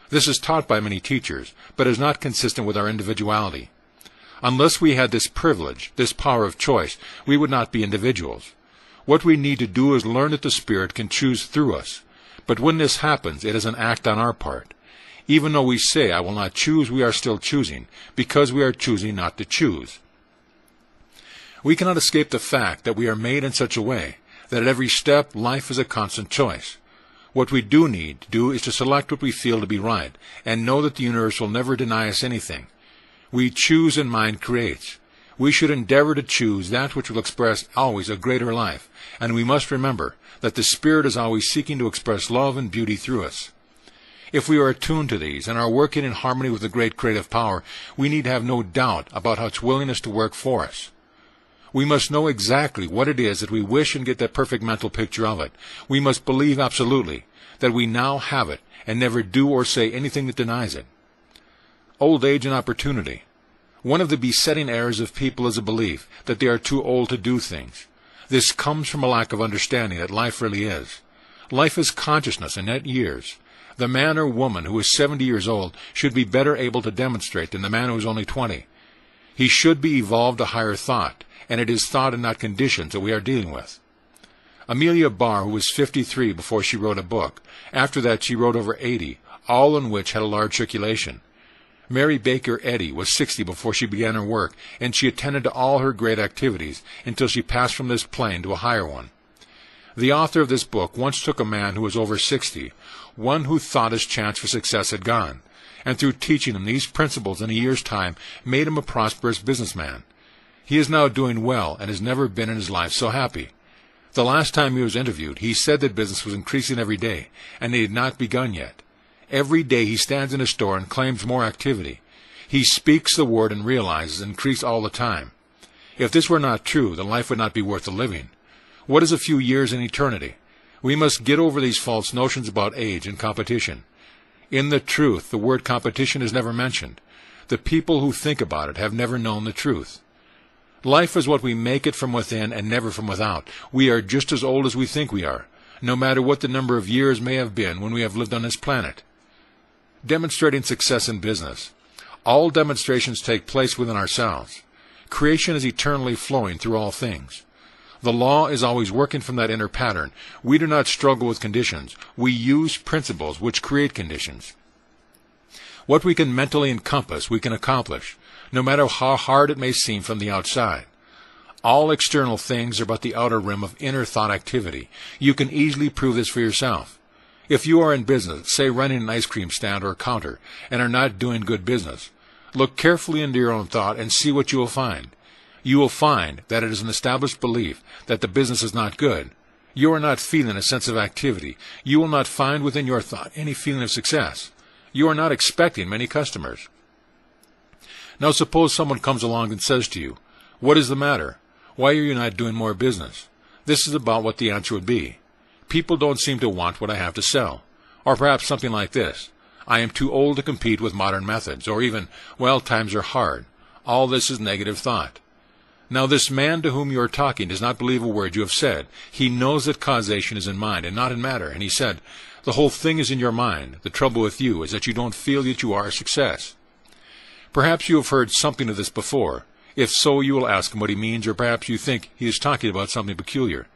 This is taught by many teachers, but is not consistent with our individuality. Unless we had this privilege, this power of choice, we would not be individuals. What we need to do is learn that the Spirit can choose through us. But when this happens, it is an act on our part. Even though we say, I will not choose, we are still choosing, because we are choosing not to choose. We cannot escape the fact that we are made in such a way that at every step life is a constant choice. What we do need to do is to select what we feel to be right, and know that the universe will never deny us anything. We choose and mind creates. We should endeavor to choose that which will express always a greater life, and we must remember that the Spirit is always seeking to express love and beauty through us. If we are attuned to these and are working in harmony with the great creative power, we need have no doubt about its willingness to work for us. We must know exactly what it is that we wish and get that perfect mental picture of it. We must believe absolutely that we now have it and never do or say anything that denies it. Old age and opportunity. One of the besetting errors of people is a belief that they are too old to do things. This comes from a lack of understanding that life really is. Life is consciousness and not years. The man or woman who is 70 years old should be better able to demonstrate than the man who is only 20. He should be evolved a higher thought, and it is thought and not conditions that we are dealing with. Amelia Barr, who was 53 before she wrote a book. After that she wrote over 80, all in which had a large circulation. Mary Baker Eddy was 60 before she began her work, and she attended to all her great activities until she passed from this plane to a higher one. The author of this book once took a man who was over 60, one who thought his chance for success had gone, and through teaching him these principles in a year's time, made him a prosperous businessman. He is now doing well and has never been in his life so happy. The last time he was interviewed, he said that business was increasing every day, and it had not begun yet. Every day he stands in a store and claims more activity. He speaks the word and realizes increase all the time. If this were not true, then life would not be worth the living. What is a few years in eternity? We must get over these false notions about age and competition. In the truth, the word competition is never mentioned. The people who think about it have never known the truth. Life is what we make it from within and never from without. We are just as old as we think we are, no matter what the number of years may have been when we have lived on this planet. Demonstrating success in business. All demonstrations take place within ourselves. Creation is eternally flowing through all things. The law is always working from that inner pattern. We do not struggle with conditions. We use principles which create conditions. What we can mentally encompass, we can accomplish, no matter how hard it may seem from the outside. All external things are but the outer rim of inner thought activity. You can easily prove this for yourself. If you are in business, say running an ice cream stand or a counter, and are not doing good business, look carefully into your own thought and see what you will find. You will find that it is an established belief that the business is not good. You are not feeling a sense of activity. You will not find within your thought any feeling of success. You are not expecting many customers. Now suppose someone comes along and says to you, "What is the matter? Why are you not doing more business?" This is about what the answer would be. People don't seem to want what I have to sell. Or perhaps something like this: "I am too old to compete with modern methods." Or even, "Well, times are hard." All this is negative thought. Now this man to whom you are talking does not believe a word you have said. He knows that causation is in mind and not in matter. And he said, "The whole thing is in your mind. The trouble with you is that you don't feel that you are a success." Perhaps you have heard something of this before. If so, you will ask him what he means, or perhaps you think he is talking about something peculiar.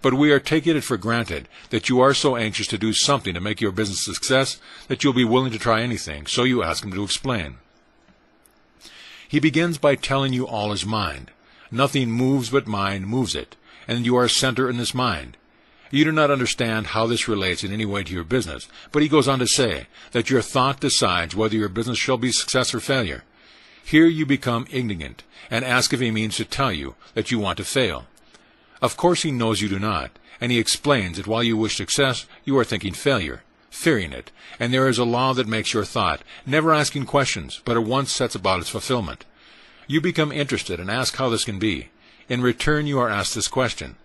But we are taking it for granted that you are so anxious to do something to make your business a success that you'll be willing to try anything, so you ask him to explain. He begins by telling you all is mind. Nothing moves but mind moves it, and you are a center in this mind. You do not understand how this relates in any way to your business, but he goes on to say that your thought decides whether your business shall be success or failure. Here you become indignant, and ask if he means to tell you that you want to fail. Of course he knows you do not, and he explains that while you wish success, you are thinking failure, fearing it, and there is a law that makes your thought, never asking questions, but at once sets about its fulfillment. You become interested and ask how this can be. In return you are asked this question: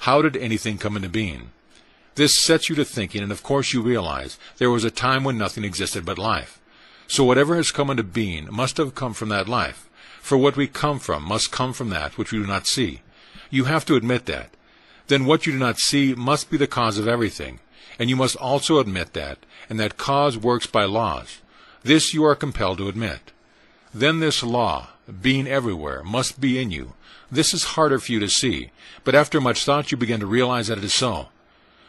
how did anything come into being? This sets you to thinking, and of course you realize there was a time when nothing existed but life. So whatever has come into being must have come from that life, for what we come from must come from that which we do not see. You have to admit that. Then what you do not see must be the cause of everything, and you must also admit that, and that cause works by laws. This you are compelled to admit. Then this law, being everywhere, must be in you. This is harder for you to see, but after much thought you begin to realize that it is so.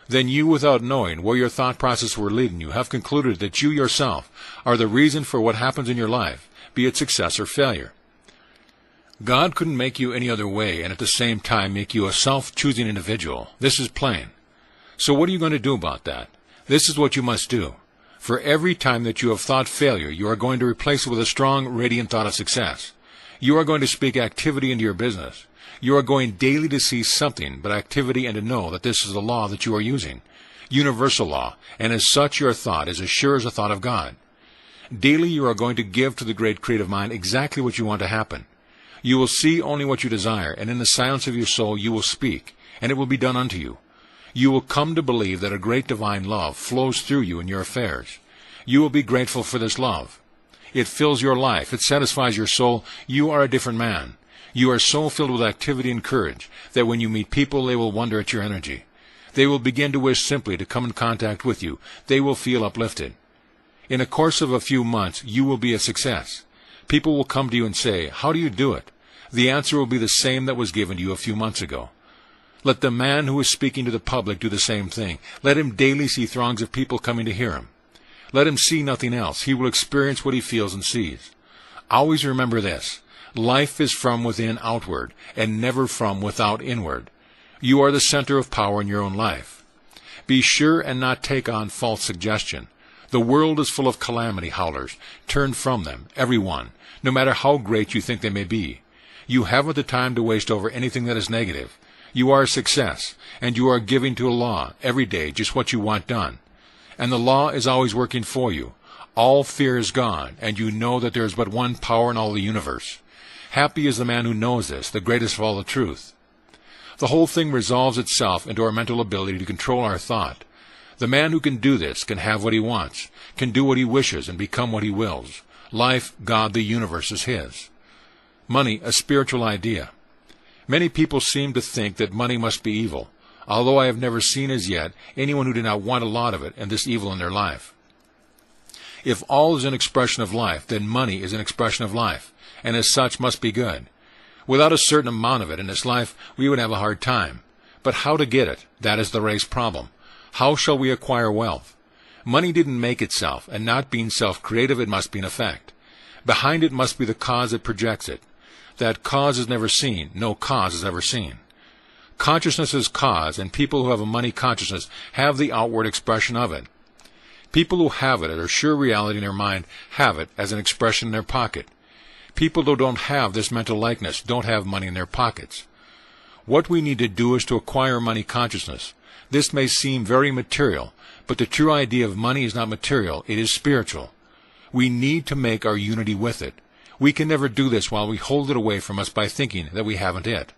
Then you, without knowing where your thought process were leading you, have concluded that you yourself are the reason for what happens in your life, be it success or failure. God couldn't make you any other way and at the same time make you a self-choosing individual. This is plain. So what are you going to do about that? This is what you must do. For every time that you have thought failure, you are going to replace it with a strong, radiant thought of success. You are going to speak activity into your business. You are going daily to see something but activity and to know that this is the law that you are using, universal law, and as such your thought is as sure as the thought of God. Daily you are going to give to the great creative mind exactly what you want to happen. You will see only what you desire, and in the silence of your soul you will speak, and it will be done unto you. You will come to believe that a great divine love flows through you in your affairs. You will be grateful for this love. It fills your life. It satisfies your soul. You are a different man. You are so filled with activity and courage that when you meet people, they will wonder at your energy. They will begin to wish simply to come in contact with you. They will feel uplifted. In the course of a few months, you will be a success. People will come to you and say, "How do you do it?" The answer will be the same that was given to you a few months ago. Let the man who is speaking to the public do the same thing. Let him daily see throngs of people coming to hear him. Let him see nothing else. He will experience what he feels and sees. Always remember this. Life is from within outward, and never from without inward. You are the center of power in your own life. Be sure and not take on false suggestion. The world is full of calamity howlers. Turn from them, every one, no matter how great you think they may be. You haven't the time to waste over anything that is negative. You are a success, and you are giving to a law every day just what you want done. And the law is always working for you. All fear is gone, and you know that there is but one power in all the universe. Happy is the man who knows this, the greatest of all the truth. The whole thing resolves itself into our mental ability to control our thought. The man who can do this can have what he wants, can do what he wishes, and become what he wills. Life, God, the universe is his. Money, a spiritual idea. Many people seem to think that money must be evil, although I have never seen as yet anyone who did not want a lot of it and this evil in their life. If all is an expression of life, then money is an expression of life, and as such must be good. Without a certain amount of it in this life, we would have a hard time. But how to get it? That is the race problem. How shall we acquire wealth? Money didn't make itself, and not being self-creative, it must be an effect. Behind it must be the cause that projects it. That cause is never seen. No cause is ever seen. Consciousness is cause, and people who have a money consciousness have the outward expression of it. People who have it, or sure reality in their mind, have it as an expression in their pocket. People who don't have this mental likeness don't have money in their pockets. What we need to do is to acquire money consciousness. This may seem very material, but the true idea of money is not material, it is spiritual. We need to make our unity with it. We can never do this while we hold it away from us by thinking that we haven't it.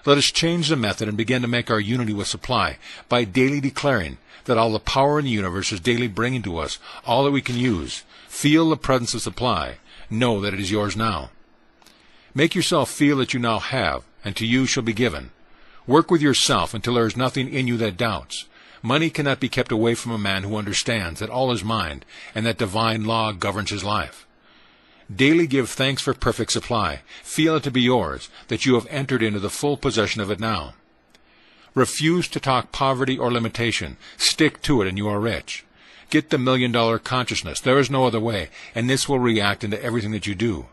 Let us change the method and begin to make our unity with supply by daily declaring that all the power in the universe is daily bringing to us all that we can use. Feel the presence of supply. Know that it is yours now. Make yourself feel that you now have, and to you shall be given. Work with yourself until there is nothing in you that doubts. Money cannot be kept away from a man who understands that all is mind, and that divine law governs his life. Daily give thanks for perfect supply. Feel it to be yours, that you have entered into the full possession of it now. Refuse to talk poverty or limitation. Stick to it and you are rich. Get the $1 million consciousness. There is no other way, and this will react into everything that you do.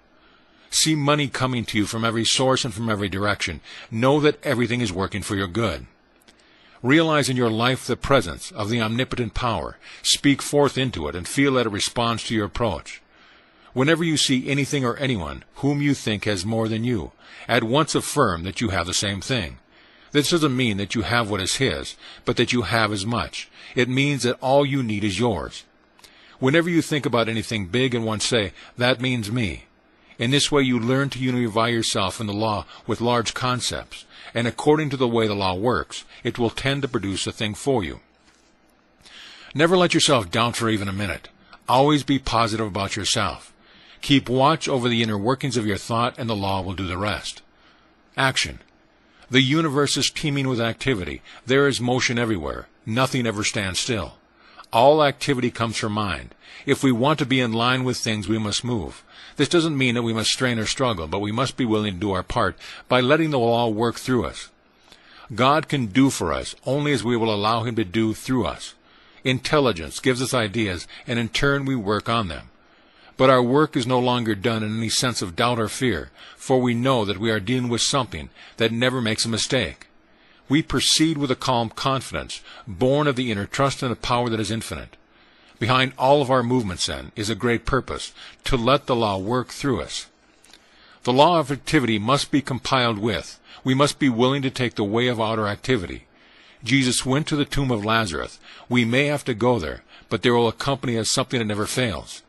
See money coming to you from every source and from every direction. Know that everything is working for your good. Realize in your life the presence of the omnipotent power. Speak forth into it and feel that it responds to your approach. Whenever you see anything or anyone whom you think has more than you, at once affirm that you have the same thing. This doesn't mean that you have what is his, but that you have as much. It means that all you need is yours. Whenever you think about anything big and once say, "That means me." In this way you learn to unify yourself in the law with large concepts, and according to the way the law works, it will tend to produce a thing for you. Never let yourself doubt for even a minute. Always be positive about yourself. Keep watch over the inner workings of your thought, and the law will do the rest. Action. The universe is teeming with activity. There is motion everywhere. Nothing ever stands still. All activity comes from mind. If we want to be in line with things, we must move. This doesn't mean that we must strain or struggle, but we must be willing to do our part by letting the law work through us. God can do for us only as we will allow him to do through us. Intelligence gives us ideas, and in turn we work on them. But our work is no longer done in any sense of doubt or fear, for we know that we are dealing with something that never makes a mistake. We proceed with a calm confidence, born of the inner trust and the power that is infinite. Behind all of our movements, then, is a great purpose, to let the law work through us. The law of activity must be compiled with. We must be willing to take the way of outer activity. Jesus went to the tomb of Lazarus. We may have to go there, but there will accompany us something that never fails.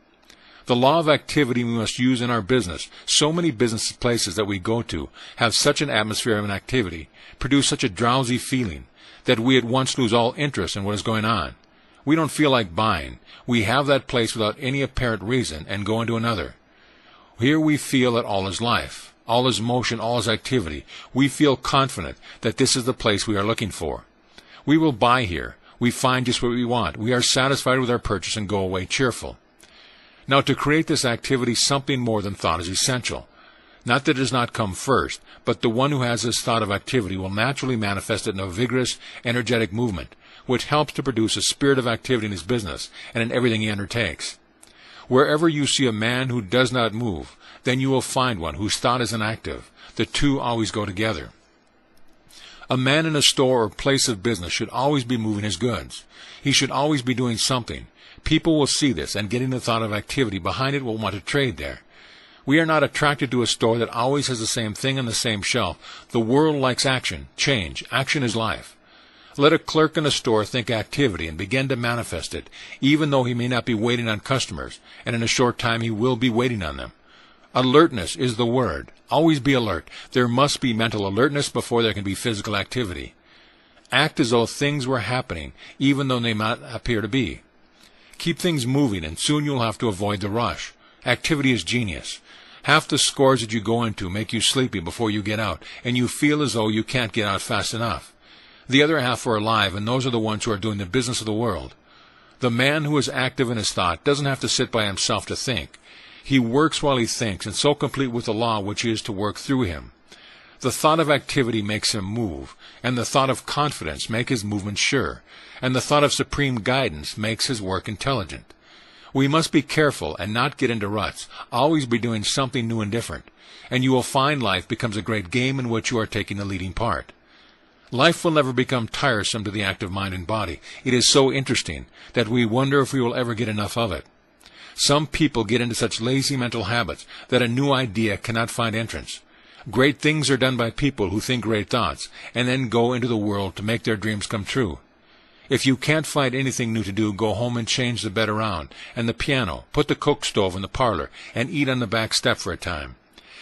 The law of activity we must use in our business. So many business places that we go to have such an atmosphere of inactivity, produce such a drowsy feeling, that we at once lose all interest in what is going on. We don't feel like buying. We have that place without any apparent reason and go into another. Here we feel that all is life, all is motion, all is activity. We feel confident that this is the place we are looking for. We will buy here. We find just what we want. We are satisfied with our purchase and go away cheerful. Now, to create this activity, something more than thought is essential. Not that it does not come first, but the one who has this thought of activity will naturally manifest it in a vigorous, energetic movement, which helps to produce a spirit of activity in his business and in everything he undertakes. Wherever you see a man who does not move, then you will find one whose thought is inactive. The two always go together. A man in a store or place of business should always be moving his goods. He should always be doing something. People will see this, and getting the thought of activity behind it will want to trade there. We are not attracted to a store that always has the same thing on the same shelf. The world likes action, change. Action is life. Let a clerk in a store think activity and begin to manifest it, even though he may not be waiting on customers, and in a short time he will be waiting on them. Alertness is the word. Always be alert. There must be mental alertness before there can be physical activity. Act as though things were happening, even though they might appear to be. Keep things moving, and soon you'll have to avoid the rush. Activity is genius. Half the scores that you go into make you sleepy before you get out, and you feel as though you can't get out fast enough. The other half are alive, and those are the ones who are doing the business of the world. The man who is active in his thought doesn't have to sit by himself to think. He works while he thinks, and so complete with the law which is to work through him. The thought of activity makes him move, and the thought of confidence makes his movement sure, and the thought of supreme guidance makes his work intelligent. We must be careful and not get into ruts, always be doing something new and different, and you will find life becomes a great game in which you are taking the leading part. Life will never become tiresome to the active mind and body. It is so interesting that we wonder if we will ever get enough of it. Some people get into such lazy mental habits that a new idea cannot find entrance. Great things are done by people who think great thoughts, and then go into the world to make their dreams come true. If you can't find anything new to do, go home and change the bed around, and the piano, put the cook stove in the parlor, and eat on the back step for a time.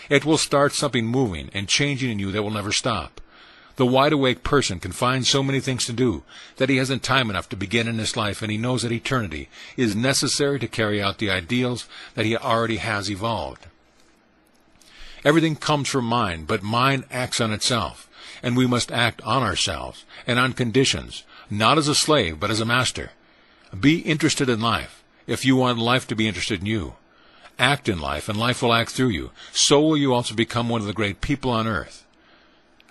It will start something moving and changing in you that will never stop. The wide-awake person can find so many things to do that he hasn't time enough to begin in this life, and he knows that eternity is necessary to carry out the ideals that he already has evolved. Everything comes from mind, but mind acts on itself, and we must act on ourselves and on conditions, not as a slave, but as a master. Be interested in life, if you want life to be interested in you. Act in life, and life will act through you. So will you also become one of the great people on earth.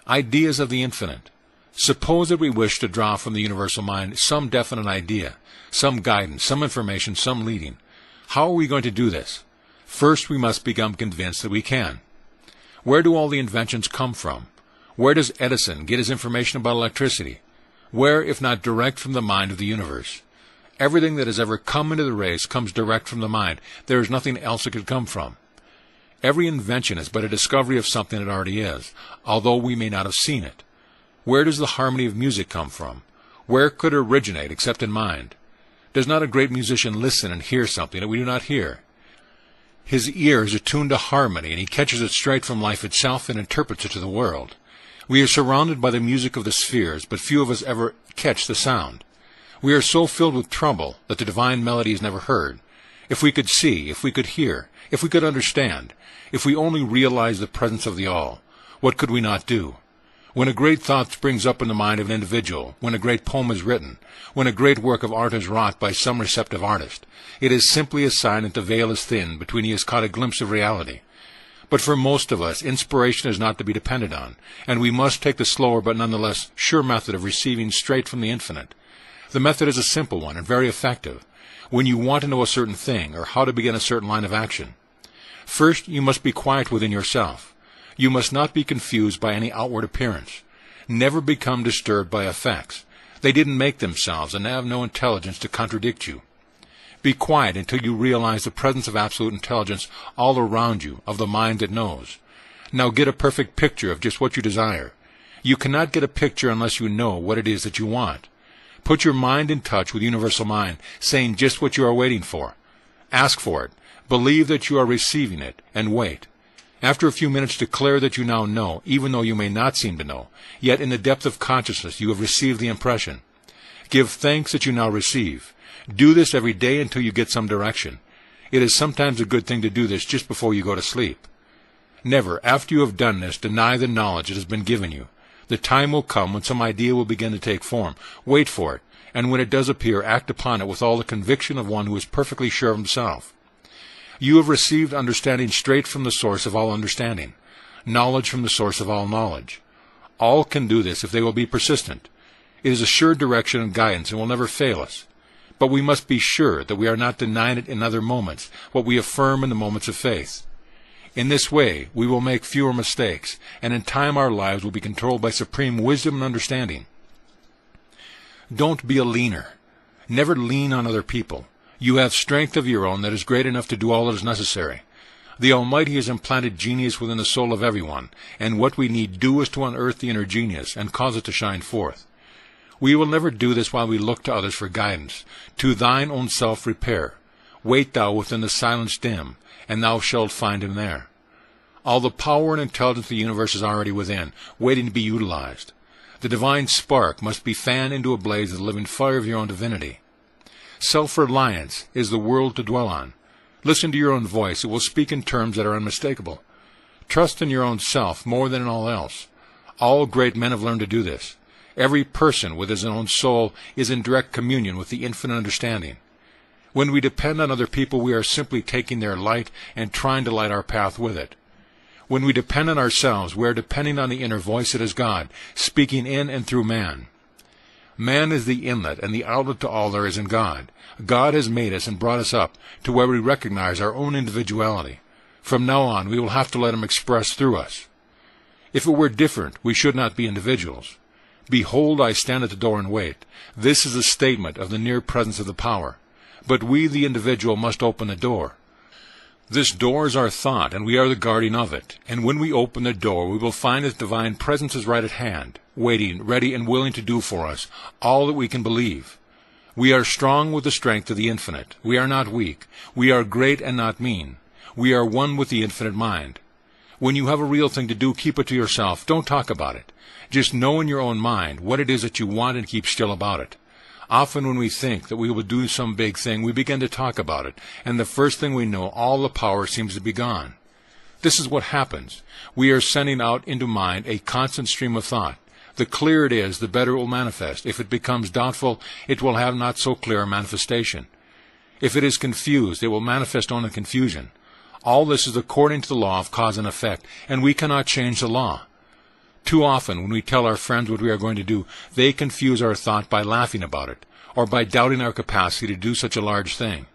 Ideas of the infinite. Suppose that we wish to draw from the universal mind some definite idea, some guidance, some information, some leading. How are we going to do this? First, we must become convinced that we can. Where do all the inventions come from? Where does Edison get his information about electricity? Where, if not direct from the mind of the universe? Everything that has ever come into the race comes direct from the mind. There is nothing else it could come from. Every invention is but a discovery of something that already is, although we may not have seen it. Where does the harmony of music come from? Where could it originate except in mind? Does not a great musician listen and hear something that we do not hear? His ear is attuned to harmony, and he catches it straight from life itself and interprets it to the world. We are surrounded by the music of the spheres, but few of us ever catch the sound. We are so filled with trouble that the divine melody is never heard. If we could see, if we could hear, if we could understand, if we only realized the presence of the All, what could we not do? When a great thought springs up in the mind of an individual, when a great poem is written, when a great work of art is wrought by some receptive artist, it is simply a sign that the veil is thin between he has caught a glimpse of reality. But for most of us, inspiration is not to be depended on, and we must take the slower but nonetheless sure method of receiving straight from the infinite. The method is a simple one and very effective when you want to know a certain thing or how to begin a certain line of action. First, you must be quiet within yourself. You must not be confused by any outward appearance. Never become disturbed by effects. They didn't make themselves and have no intelligence to contradict you. Be quiet until you realize the presence of absolute intelligence all around you, of the mind that knows. Now get a perfect picture of just what you desire. You cannot get a picture unless you know what it is that you want. Put your mind in touch with universal mind, saying just what you are waiting for. Ask for it. Believe that you are receiving it, and wait. After a few minutes, declare that you now know, even though you may not seem to know. Yet in the depth of consciousness you have received the impression. Give thanks that you now receive. Do this every day until you get some direction. It is sometimes a good thing to do this just before you go to sleep. Never, after you have done this, deny the knowledge that has been given you. The time will come when some idea will begin to take form. Wait for it, and when it does appear, act upon it with all the conviction of one who is perfectly sure of himself. You have received understanding straight from the source of all understanding, knowledge from the source of all knowledge. All can do this if they will be persistent. It is a sure direction and guidance and will never fail us. But we must be sure that we are not denying it in other moments, what we affirm in the moments of faith. In this way, we will make fewer mistakes, and in time our lives will be controlled by supreme wisdom and understanding. Don't be a leaner. Never lean on other people. You have strength of your own that is great enough to do all that is necessary. The Almighty has implanted genius within the soul of everyone, and what we need do is to unearth the inner genius and cause it to shine forth. We will never do this while we look to others for guidance. To thine own self repair. Wait thou within the silence dim, and thou shalt find him there. All the power and intelligence of the universe is already within, waiting to be utilized. The divine spark must be fanned into a blaze of the living fire of your own divinity. Self-reliance is the world to dwell on. Listen to your own voice. It will speak in terms that are unmistakable. Trust in your own self more than in all else. All great men have learned to do this. Every person with his own soul is in direct communion with the infinite understanding. When we depend on other people, we are simply taking their light and trying to light our path with it. When we depend on ourselves, we are depending on the inner voice that is God, speaking in and through man. Man is the inlet and the outlet to all there is in God. God has made us and brought us up to where we recognize our own individuality. From now on, we will have to let Him express through us. If it were different, we should not be individuals. Behold, I stand at the door and wait. This is a statement of the near presence of the power. But we, the individual, must open the door. This door is our thought, and we are the guardian of it. And when we open the door, we will find His divine presence is right at hand, waiting, ready, and willing to do for us all that we can believe. We are strong with the strength of the infinite. We are not weak. We are great and not mean. We are one with the infinite mind. When you have a real thing to do, keep it to yourself. Don't talk about it. Just know in your own mind what it is that you want and keep still about it. Often when we think that we will do some big thing, we begin to talk about it, and the first thing we know, all the power seems to be gone. This is what happens. We are sending out into mind a constant stream of thought. The clearer it is, the better it will manifest. If it becomes doubtful, it will have not so clear a manifestation. If it is confused, it will manifest only confusion. All this is according to the law of cause and effect, and we cannot change the law. Too often, when we tell our friends what we are going to do, they confuse our thought by laughing about it, or by doubting our capacity to do such a large thing.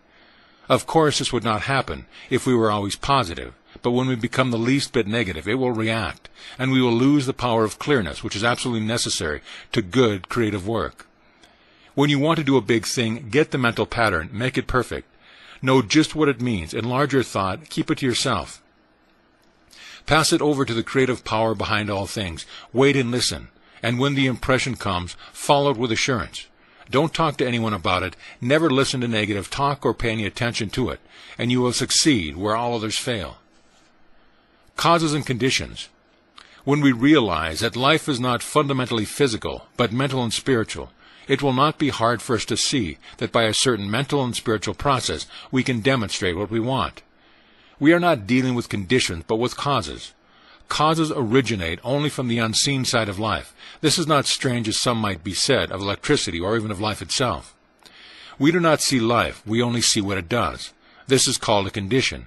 Of course, this would not happen if we were always positive, but when we become the least bit negative, it will react, and we will lose the power of clearness, which is absolutely necessary to good, creative work. When you want to do a big thing, get the mental pattern, make it perfect. Know just what it means, enlarge your thought, keep it to yourself. Pass it over to the creative power behind all things. Wait and listen, and when the impression comes, follow it with assurance. Don't talk to anyone about it, never listen to negative talk or pay any attention to it, and you will succeed where all others fail. Causes and conditions. When we realize that life is not fundamentally physical, but mental and spiritual, it will not be hard for us to see that by a certain mental and spiritual process we can demonstrate what we want. We are not dealing with conditions, but with causes. Causes originate only from the unseen side of life. This is not strange as some might be said of electricity or even of life itself. We do not see life, we only see what it does. This is called a condition.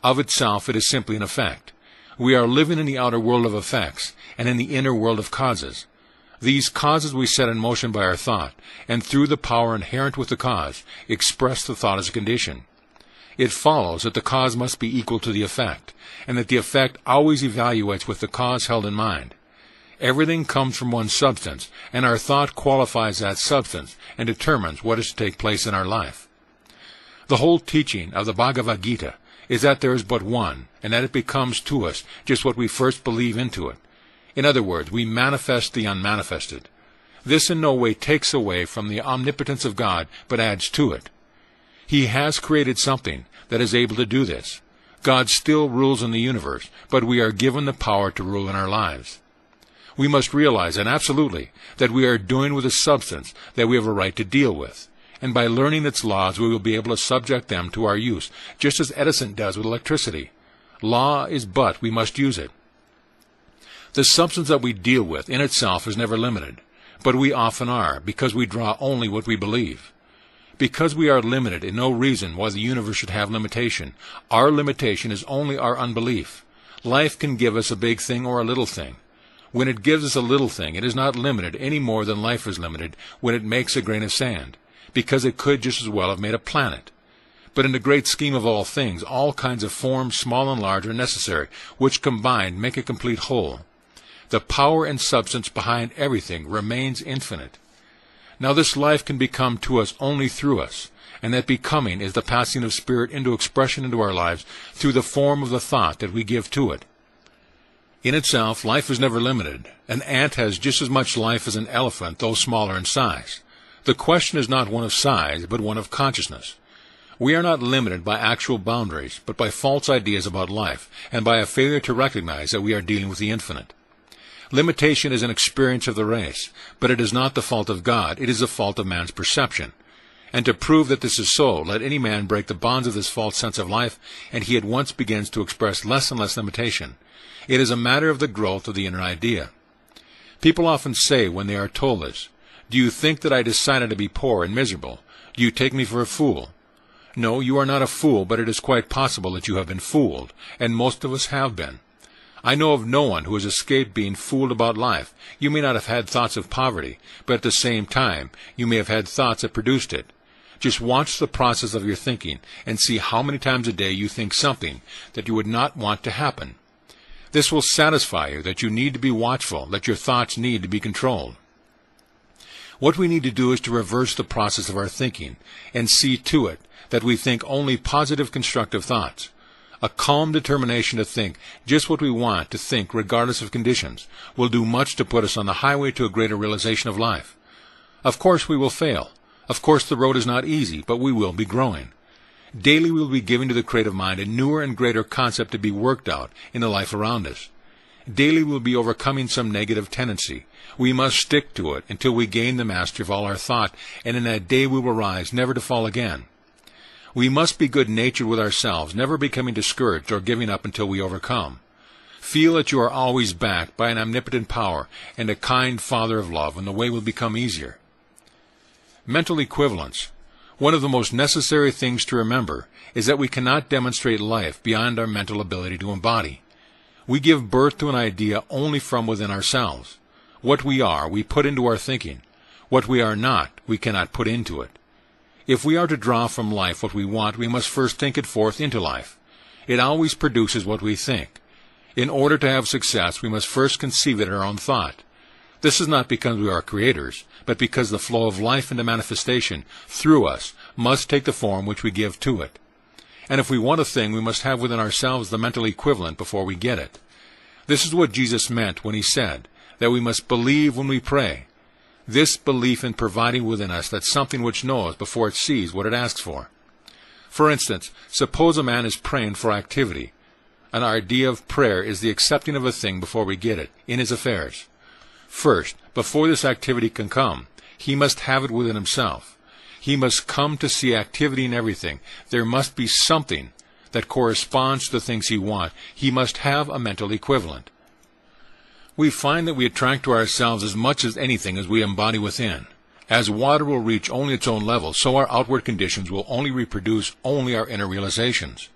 Of itself, it is simply an effect. We are living in the outer world of effects, and in the inner world of causes. These causes we set in motion by our thought, and through the power inherent with the cause, express the thought as a condition. It follows that the cause must be equal to the effect, and that the effect always evaluates with the cause held in mind. Everything comes from one substance, and our thought qualifies that substance and determines what is to take place in our life. The whole teaching of the Bhagavad Gita is that there is but one, and that it becomes to us just what we first believe into it. In other words, we manifest the unmanifested. This in no way takes away from the omnipotence of God, but adds to it. He has created something that is able to do this. God still rules in the universe, but we are given the power to rule in our lives. We must realize, and absolutely, that we are doing with a substance that we have a right to deal with. And by learning its laws, we will be able to subject them to our use, just as Edison does with electricity. Law is but, we must use it. The substance that we deal with in itself is never limited, but we often are, because we draw only what we believe. Because we are limited in no reason why the universe should have limitation. Our limitation is only our unbelief. Life can give us a big thing or a little thing. When it gives us a little thing, it is not limited any more than life is limited when it makes a grain of sand, because it could just as well have made a planet. But in the great scheme of all things, all kinds of forms, small and large, are necessary, which combined make a complete whole. The power and substance behind everything remains infinite. Now this life can become to us only through us, and that becoming is the passing of spirit into expression into our lives through the form of the thought that we give to it. In itself, life is never limited. An ant has just as much life as an elephant, though smaller in size. The question is not one of size, but one of consciousness. We are not limited by actual boundaries, but by false ideas about life, and by a failure to recognize that we are dealing with the infinite. Limitation is an experience of the race, but it is not the fault of God, it is the fault of man's perception. And to prove that this is so, let any man break the bonds of this false sense of life, and he at once begins to express less and less limitation. It is a matter of the growth of the inner idea. People often say when they are told this, "Do you think that I decided to be poor and miserable? Do you take me for a fool?" No, you are not a fool, but it is quite possible that you have been fooled, and most of us have been. I know of no one who has escaped being fooled about life. You may not have had thoughts of poverty, but at the same time, you may have had thoughts that produced it. Just watch the process of your thinking and see how many times a day you think something that you would not want to happen. This will satisfy you that you need to be watchful, that your thoughts need to be controlled. What we need to do is to reverse the process of our thinking and see to it that we think only positive, constructive thoughts. A calm determination to think just what we want to think regardless of conditions will do much to put us on the highway to a greater realization of life. Of course we will fail. Of course the road is not easy, but we will be growing. Daily we will be giving to the creative mind a newer and greater concept to be worked out in the life around us. Daily we will be overcoming some negative tendency. We must stick to it until we gain the mastery of all our thought, and in that day we will rise, never to fall again. We must be good-natured with ourselves, never becoming discouraged or giving up until we overcome. Feel that you are always backed by an omnipotent power and a kind Father of love, and the way will become easier. Mental equivalence. One of the most necessary things to remember is that we cannot demonstrate life beyond our mental ability to embody. We give birth to an idea only from within ourselves. What we are, we put into our thinking. What we are not, we cannot put into it. If we are to draw from life what we want, we must first think it forth into life. It always produces what we think. In order to have success, we must first conceive it in our own thought. This is not because we are creators, but because the flow of life into manifestation through us must take the form which we give to it. And if we want a thing, we must have within ourselves the mental equivalent before we get it. This is what Jesus meant when he said that we must believe when we pray. This belief in providing within us that something which knows before it sees what it asks for. For instance, suppose a man is praying for activity. An idea of prayer is the accepting of a thing before we get it, in his affairs. First, before this activity can come, he must have it within himself. He must come to see activity in everything. There must be something that corresponds to the things he wants. He must have a mental equivalent. We find that we attract to ourselves as much as anything as we embody within. As water will reach only its own level, so our outward conditions will only reproduce only our inner realizations.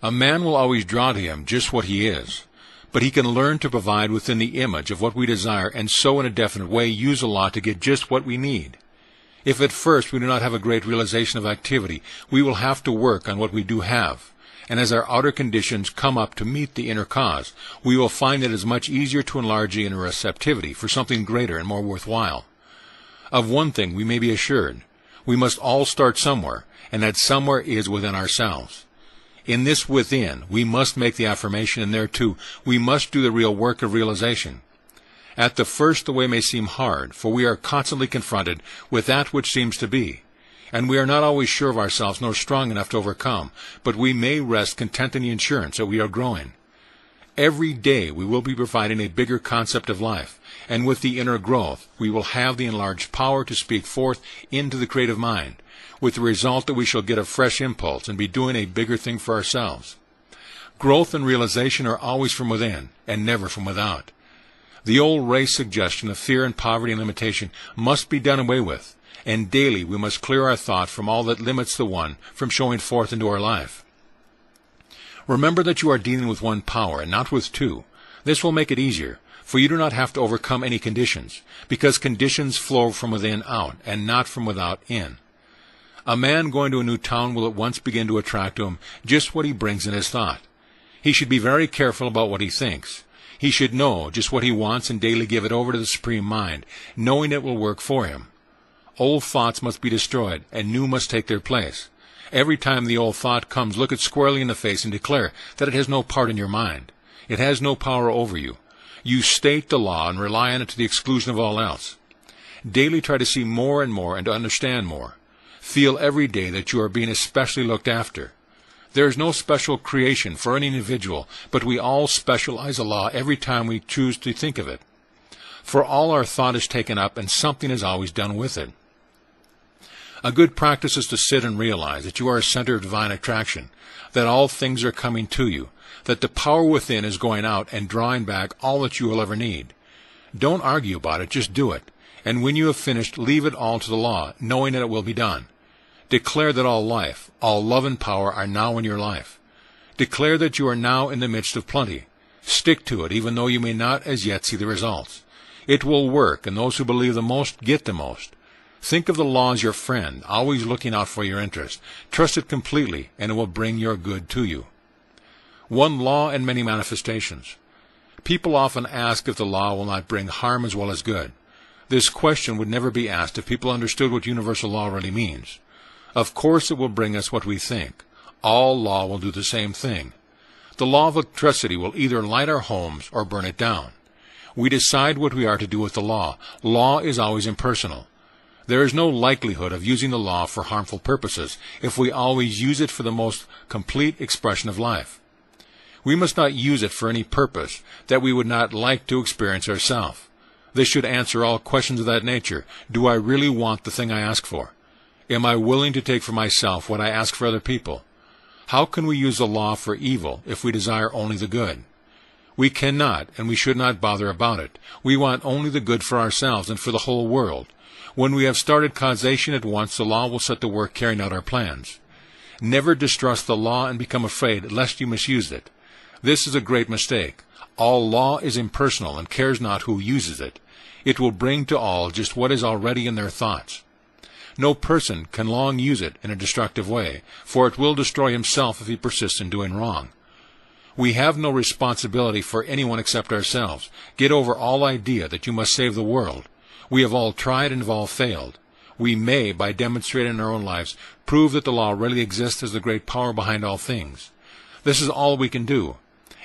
A man will always draw to him just what he is, but he can learn to provide within the image of what we desire, and so in a definite way use a law to get just what we need. If at first we do not have a great realization of activity, we will have to work on what we do have. And as our outer conditions come up to meet the inner cause, we will find it is much easier to enlarge the inner receptivity for something greater and more worthwhile. Of one thing we may be assured, we must all start somewhere, and that somewhere is within ourselves. In this within, we must make the affirmation, and there too, we must do the real work of realization. At the first the way may seem hard, for we are constantly confronted with that which seems to be. And we are not always sure of ourselves nor strong enough to overcome, but we may rest content in the assurance that we are growing. Every day we will be providing a bigger concept of life, and with the inner growth we will have the enlarged power to speak forth into the creative mind, with the result that we shall get a fresh impulse and be doing a bigger thing for ourselves. Growth and realization are always from within, and never from without. The old race suggestion of fear and poverty and limitation must be done away with. And daily we must clear our thought from all that limits the one from showing forth into our life. Remember that you are dealing with one power and not with two. This will make it easier, for you do not have to overcome any conditions, because conditions flow from within out and not from without in. A man going to a new town will at once begin to attract to him just what he brings in his thought. He should be very careful about what he thinks. He should know just what he wants and daily give it over to the Supreme Mind, knowing it will work for him. Old thoughts must be destroyed, and new must take their place. Every time the old thought comes, look it squarely in the face and declare that it has no part in your mind. It has no power over you. You state the law and rely on it to the exclusion of all else. Daily try to see more and more and to understand more. Feel every day that you are being especially looked after. There is no special creation for any individual, but we all specialize a law every time we choose to think of it. For all our thought is taken up, and something is always done with it. A good practice is to sit and realize that you are a center of divine attraction, that all things are coming to you, that the power within is going out and drawing back all that you will ever need. Don't argue about it, just do it. And when you have finished, leave it all to the law, knowing that it will be done. Declare that all life, all love and power are now in your life. Declare that you are now in the midst of plenty. Stick to it, even though you may not as yet see the results. It will work, and those who believe the most get the most. Think of the law as your friend, always looking out for your interest. Trust it completely, and it will bring your good to you. One law and many manifestations. People often ask if the law will not bring harm as well as good. This question would never be asked if people understood what universal law really means. Of course it will bring us what we think. All law will do the same thing. The law of electricity will either light our homes or burn it down. We decide what we are to do with the law. Law is always impersonal. There is no likelihood of using the law for harmful purposes if we always use it for the most complete expression of life. We must not use it for any purpose that we would not like to experience ourselves. This should answer all questions of that nature. Do I really want the thing I ask for? Am I willing to take for myself what I ask for other people? How can we use the law for evil if we desire only the good? We cannot, and we should not bother about it. We want only the good for ourselves and for the whole world. When we have started causation at once, the law will set to work carrying out our plans. Never distrust the law and become afraid lest you misuse it. This is a great mistake. All law is impersonal and cares not who uses it. It will bring to all just what is already in their thoughts. No person can long use it in a destructive way, for it will destroy himself if he persists in doing wrong. We have no responsibility for anyone except ourselves. Get over all idea that you must save the world. We have all tried and have all failed. We may, by demonstrating in our own lives, prove that the law really exists as the great power behind all things. This is all we can do.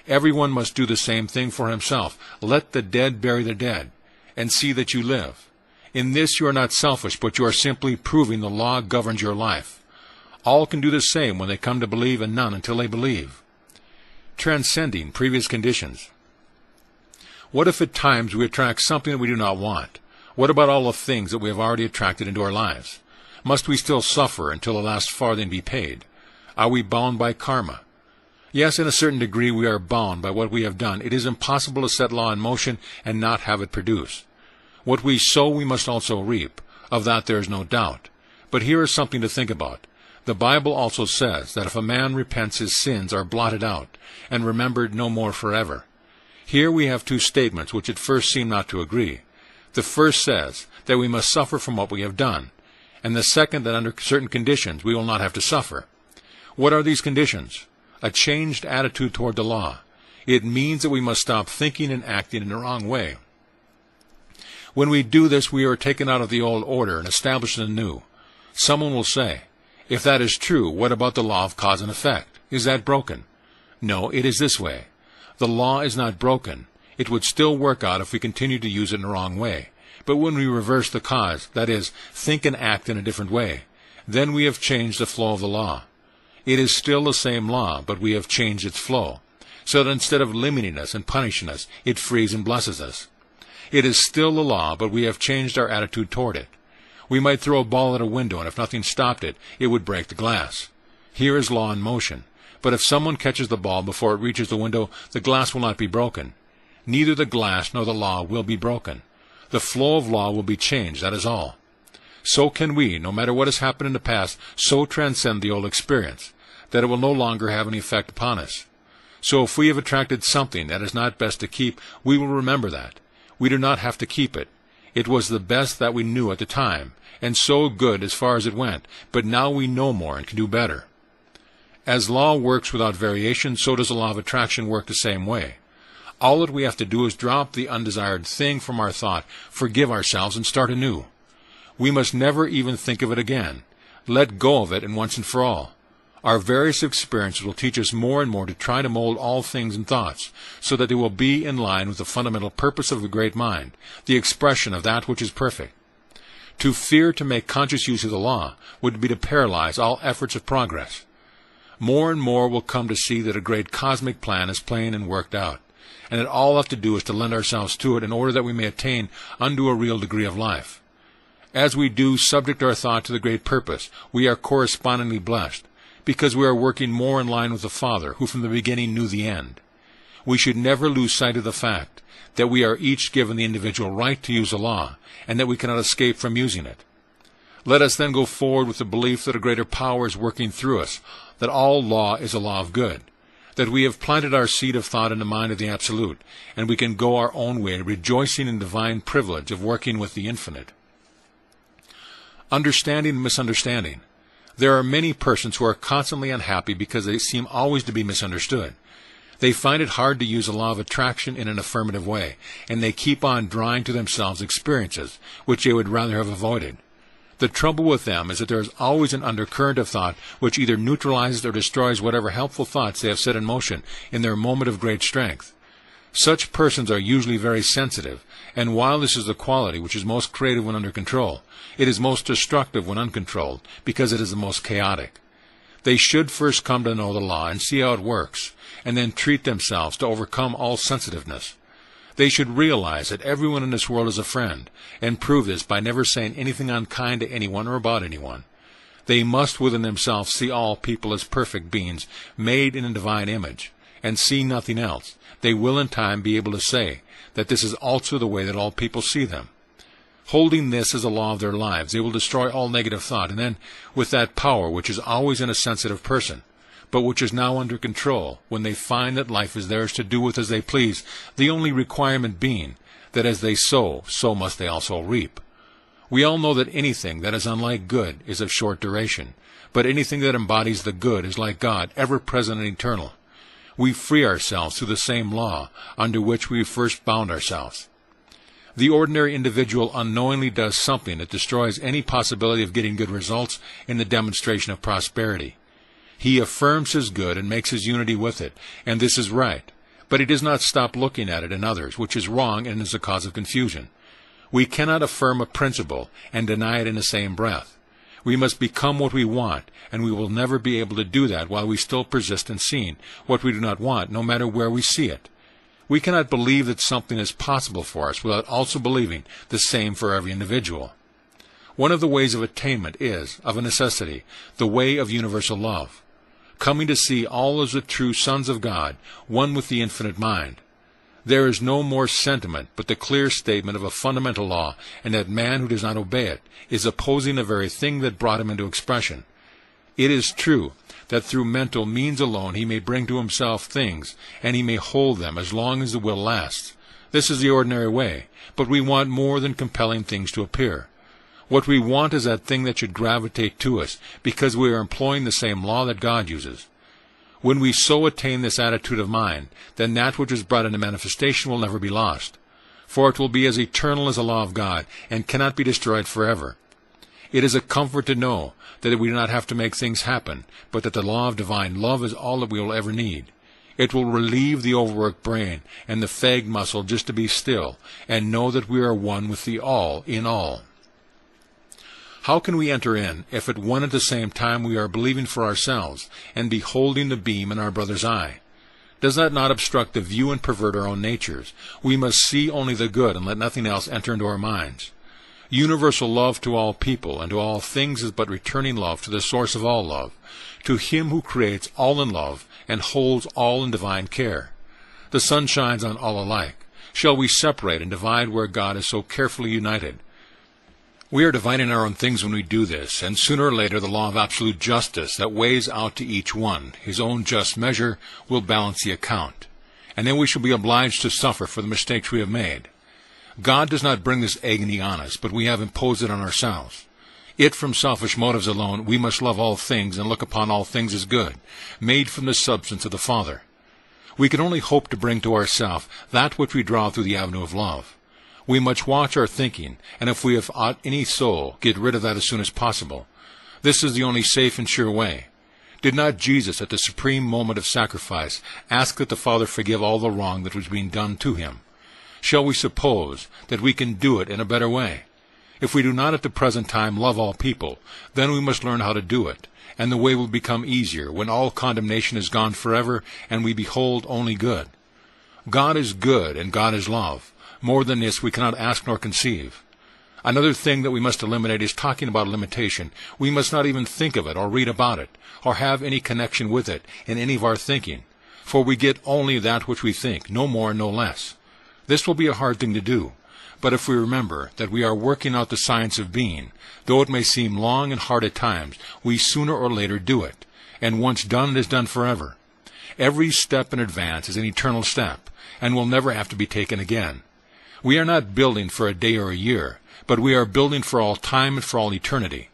Everyone must do the same thing for himself. Let the dead bury the dead, and see that you live. In this you are not selfish, but you are simply proving the law governs your life. All can do the same when they come to believe, and none until they believe. Transcending previous conditions. What if at times we attract something that we do not want? What about all the things that we have already attracted into our lives? Must we still suffer until the last farthing be paid? Are we bound by karma? Yes, in a certain degree we are bound by what we have done. It is impossible to set law in motion and not have it produce. What we sow we must also reap. Of that there is no doubt. But here is something to think about. The Bible also says that if a man repents, his sins are blotted out and remembered no more forever. Here we have two statements which at first seem not to agree. The first says that we must suffer from what we have done, and the second that under certain conditions we will not have to suffer. What are these conditions? A changed attitude toward the law. It means that we must stop thinking and acting in the wrong way. When we do this, we are taken out of the old order and established in the new. Someone will say, if that is true, what about the law of cause and effect? Is that broken? No, it is this way. The law is not broken. It would still work out if we continued to use it in the wrong way. But when we reverse the cause, that is, think and act in a different way, then we have changed the flow of the law. It is still the same law, but we have changed its flow, so that instead of limiting us and punishing us, it frees and blesses us. It is still the law, but we have changed our attitude toward it. We might throw a ball at a window, and if nothing stopped it, it would break the glass. Here is law in motion. But if someone catches the ball before it reaches the window, the glass will not be broken. Neither the glass nor the law will be broken. The flow of law will be changed, that is all. So can we, no matter what has happened in the past, so transcend the old experience, that it will no longer have any effect upon us. So if we have attracted something that is not best to keep, we will remember that. We do not have to keep it. It was the best that we knew at the time, and so good as far as it went, but now we know more and can do better. As law works without variation, so does the law of attraction work the same way. All that we have to do is drop the undesired thing from our thought, forgive ourselves, and start anew. We must never even think of it again. Let go of it and once and for all. Our various experiences will teach us more and more to try to mold all things and thoughts, so that they will be in line with the fundamental purpose of the great mind, the expression of that which is perfect. To fear to make conscious use of the law would be to paralyze all efforts of progress. More and more will come to see that a great cosmic plan is plain and worked out, and that all we have to do is to lend ourselves to it in order that we may attain unto a real degree of life. As we do subject our thought to the great purpose, we are correspondingly blessed, because we are working more in line with the Father, who from the beginning knew the end. We should never lose sight of the fact that we are each given the individual right to use the law, and that we cannot escape from using it. Let us then go forward with the belief that a greater power is working through us, that all law is a law of good, that we have planted our seed of thought in the mind of the Absolute, and we can go our own way, rejoicing in divine privilege of working with the infinite. Understanding and misunderstanding. There are many persons who are constantly unhappy because they seem always to be misunderstood. They find it hard to use the law of attraction in an affirmative way, and they keep on drawing to themselves experiences which they would rather have avoided. The trouble with them is that there is always an undercurrent of thought which either neutralizes or destroys whatever helpful thoughts they have set in motion in their moment of great strength. Such persons are usually very sensitive, and while this is the quality which is most creative when under control, it is most destructive when uncontrolled, because it is the most chaotic. They should first come to know the law and see how it works, and then treat themselves to overcome all sensitiveness. They should realize that everyone in this world is a friend, and prove this by never saying anything unkind to anyone or about anyone. They must within themselves see all people as perfect beings, made in a divine image, and see nothing else. They will in time be able to say that this is also the way that all people see them. Holding this as a law of their lives, they will destroy all negative thought, and then, with that power which is always in a sensitive person, but which is now under control, when they find that life is theirs to do with as they please, the only requirement being that as they sow, so must they also reap. We all know that anything that is unlike good is of short duration, but anything that embodies the good is like God, ever present and eternal. We free ourselves through the same law under which we first bound ourselves. The ordinary individual unknowingly does something that destroys any possibility of getting good results in the demonstration of prosperity. He affirms his good and makes his unity with it, and this is right, but he does not stop looking at it in others, which is wrong and is a cause of confusion. We cannot affirm a principle and deny it in the same breath. We must become what we want, and we will never be able to do that while we still persist in seeing what we do not want, no matter where we see it. We cannot believe that something is possible for us without also believing the same for every individual. One of the ways of attainment is, of a necessity, the way of universal love, coming to see all as the true sons of God, one with the infinite mind. There is no more sentiment but the clear statement of a fundamental law, and that man who does not obey it is opposing the very thing that brought him into expression. It is true that through mental means alone he may bring to himself things, and he may hold them as long as the will lasts. This is the ordinary way, but we want more than compelling things to appear. What we want is that thing that should gravitate to us, because we are employing the same law that God uses. When we so attain this attitude of mind, then that which is brought into manifestation will never be lost, for it will be as eternal as the law of God, and cannot be destroyed forever. It is a comfort to know that we do not have to make things happen, but that the law of divine love is all that we will ever need. It will relieve the overworked brain and the fagged muscle just to be still, and know that we are one with the all in all. How can we enter in if at one at the same time we are believing for ourselves and beholding the beam in our brother's eye? Does that not obstruct the view and pervert our own natures? We must see only the good and let nothing else enter into our minds. Universal love to all people and to all things is but returning love to the source of all love, to him who creates all in love and holds all in divine care. The sun shines on all alike. Shall we separate and divide where God is so carefully united? We are dividing our own things when we do this, and sooner or later the law of absolute justice that weighs out to each one his own just measure will balance the account, and then we shall be obliged to suffer for the mistakes we have made. God does not bring this agony on us, but we have imposed it on ourselves. It from selfish motives alone, we must love all things and look upon all things as good, made from the substance of the Father. We can only hope to bring to ourselves that which we draw through the avenue of love. We must watch our thinking, and if we have aught any soul, get rid of that as soon as possible. This is the only safe and sure way. Did not Jesus, at the supreme moment of sacrifice, ask that the Father forgive all the wrong that was being done to him? Shall we suppose that we can do it in a better way? If we do not at the present time love all people, then we must learn how to do it, and the way will become easier when all condemnation is gone forever, and we behold only good. God is good, and God is love. More than this we cannot ask nor conceive. Another thing that we must eliminate is talking about limitation. We must not even think of it, or read about it, or have any connection with it in any of our thinking, for we get only that which we think, no more, no less. This will be a hard thing to do, but if we remember that we are working out the science of being, though it may seem long and hard at times, we sooner or later do it, and once done it is done forever. Every step in advance is an eternal step, and will never have to be taken again. We are not building for a day or a year, but we are building for all time and for all eternity.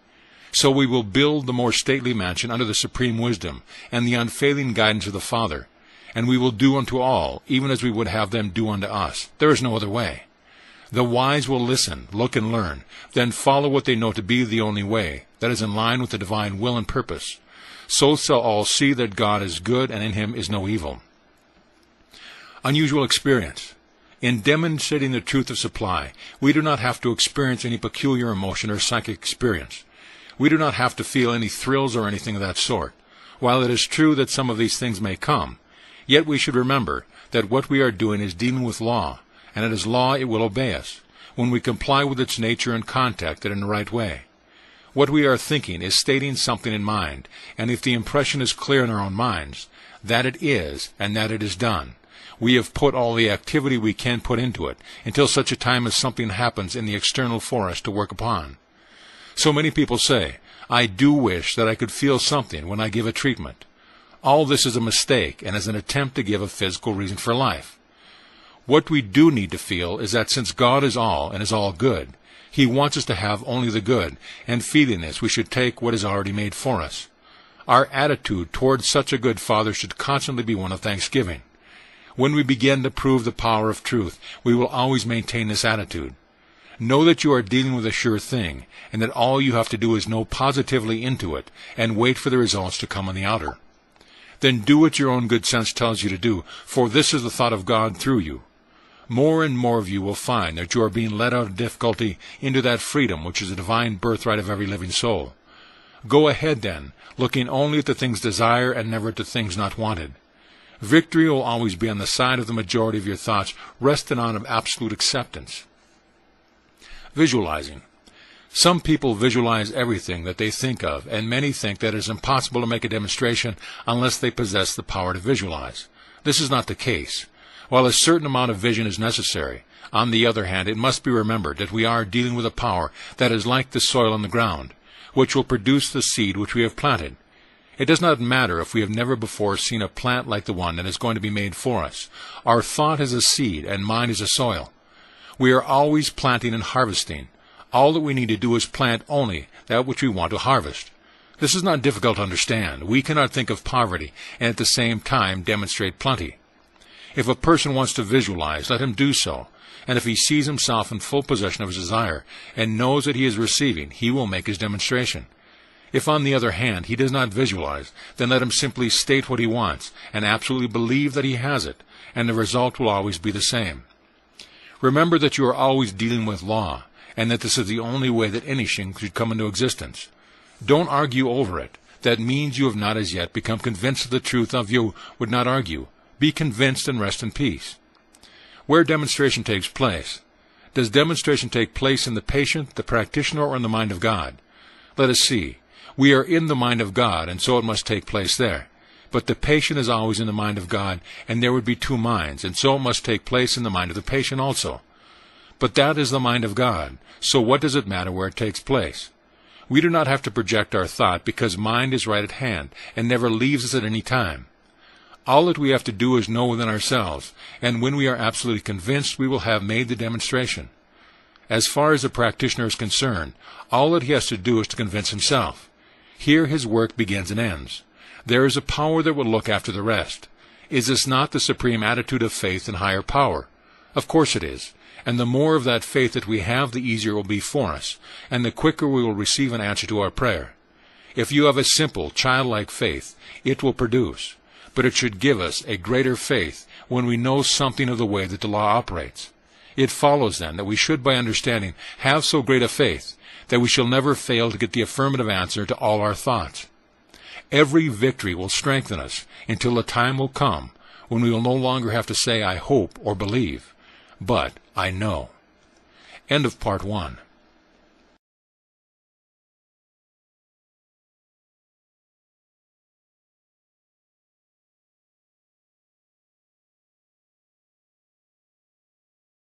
So we will build the more stately mansion under the supreme wisdom and the unfailing guidance of the Father, and we will do unto all, even as we would have them do unto us. There is no other way. The wise will listen, look, and learn, then follow what they know to be the only way, that is in line with the divine will and purpose. So shall all see that God is good, and in him is no evil. Unusual experience. In demonstrating the truth of supply, we do not have to experience any peculiar emotion or psychic experience. We do not have to feel any thrills or anything of that sort. While it is true that some of these things may come, yet we should remember that what we are doing is dealing with law, and it is law it will obey us, when we comply with its nature and contact it in the right way. What we are thinking is stating something in mind, and if the impression is clear in our own minds, that it is, and that it is done, we have put all the activity we can put into it, until such a time as something happens in the external for us to work upon. So many people say, I do wish that I could feel something when I give a treatment. All this is a mistake and is an attempt to give a physical reason for life. What we do need to feel is that since God is all and is all good, he wants us to have only the good, and feeling this, we should take what is already made for us. Our attitude towards such a good Father should constantly be one of thanksgiving. When we begin to prove the power of truth, we will always maintain this attitude. Know that you are dealing with a sure thing, and that all you have to do is know positively into it, and wait for the results to come on the outer. Then do what your own good sense tells you to do, for this is the thought of God through you. More and more of you will find that you are being led out of difficulty into that freedom which is the divine birthright of every living soul. Go ahead, then, looking only at the things desired and never at the things not wanted. Victory will always be on the side of the majority of your thoughts, resting on absolute acceptance. Visualizing. Some people visualize everything that they think of, and many think that it is impossible to make a demonstration unless they possess the power to visualize. This is not the case. While a certain amount of vision is necessary, on the other hand, it must be remembered that we are dealing with a power that is like the soil on the ground, which will produce the seed which we have planted. It does not matter if we have never before seen a plant like the one that is going to be made for us. Our thought is a seed, and mind is a soil. We are always planting and harvesting. All that we need to do is plant only that which we want to harvest. This is not difficult to understand. We cannot think of poverty and at the same time demonstrate plenty. If a person wants to visualize, let him do so, and if he sees himself in full possession of his desire and knows that he is receiving, he will make his demonstration. If, on the other hand, he does not visualize, then let him simply state what he wants and absolutely believe that he has it, and the result will always be the same. Remember that you are always dealing with law, and that this is the only way that anything should come into existence. Don't argue over it. That means you have not as yet become convinced of the truth of you would not argue. Be convinced and rest in peace. Where demonstration takes place. Does demonstration take place in the patient, the practitioner, or in the mind of God? Let us see. We are in the mind of God, and so it must take place there. But the patient is always in the mind of God, and there would be two minds, and so it must take place in the mind of the patient also. But that is the mind of God, so what does it matter where it takes place? We do not have to project our thought, because mind is right at hand, and never leaves us at any time. All that we have to do is know within ourselves, and when we are absolutely convinced, we will have made the demonstration. As far as the practitioner is concerned, all that he has to do is to convince himself. Here his work begins and ends. There is a power that will look after the rest. Is this not the supreme attitude of faith in higher power? Of course it is. And the more of that faith that we have, the easier it will be for us, and the quicker we will receive an answer to our prayer. If you have a simple, childlike faith, it will produce. But it should give us a greater faith when we know something of the way that the law operates. It follows, then, that we should, by understanding, have so great a faith that we shall never fail to get the affirmative answer to all our thoughts. Every victory will strengthen us until the time will come when we will no longer have to say, I hope or believe, but I know. End of Part 1.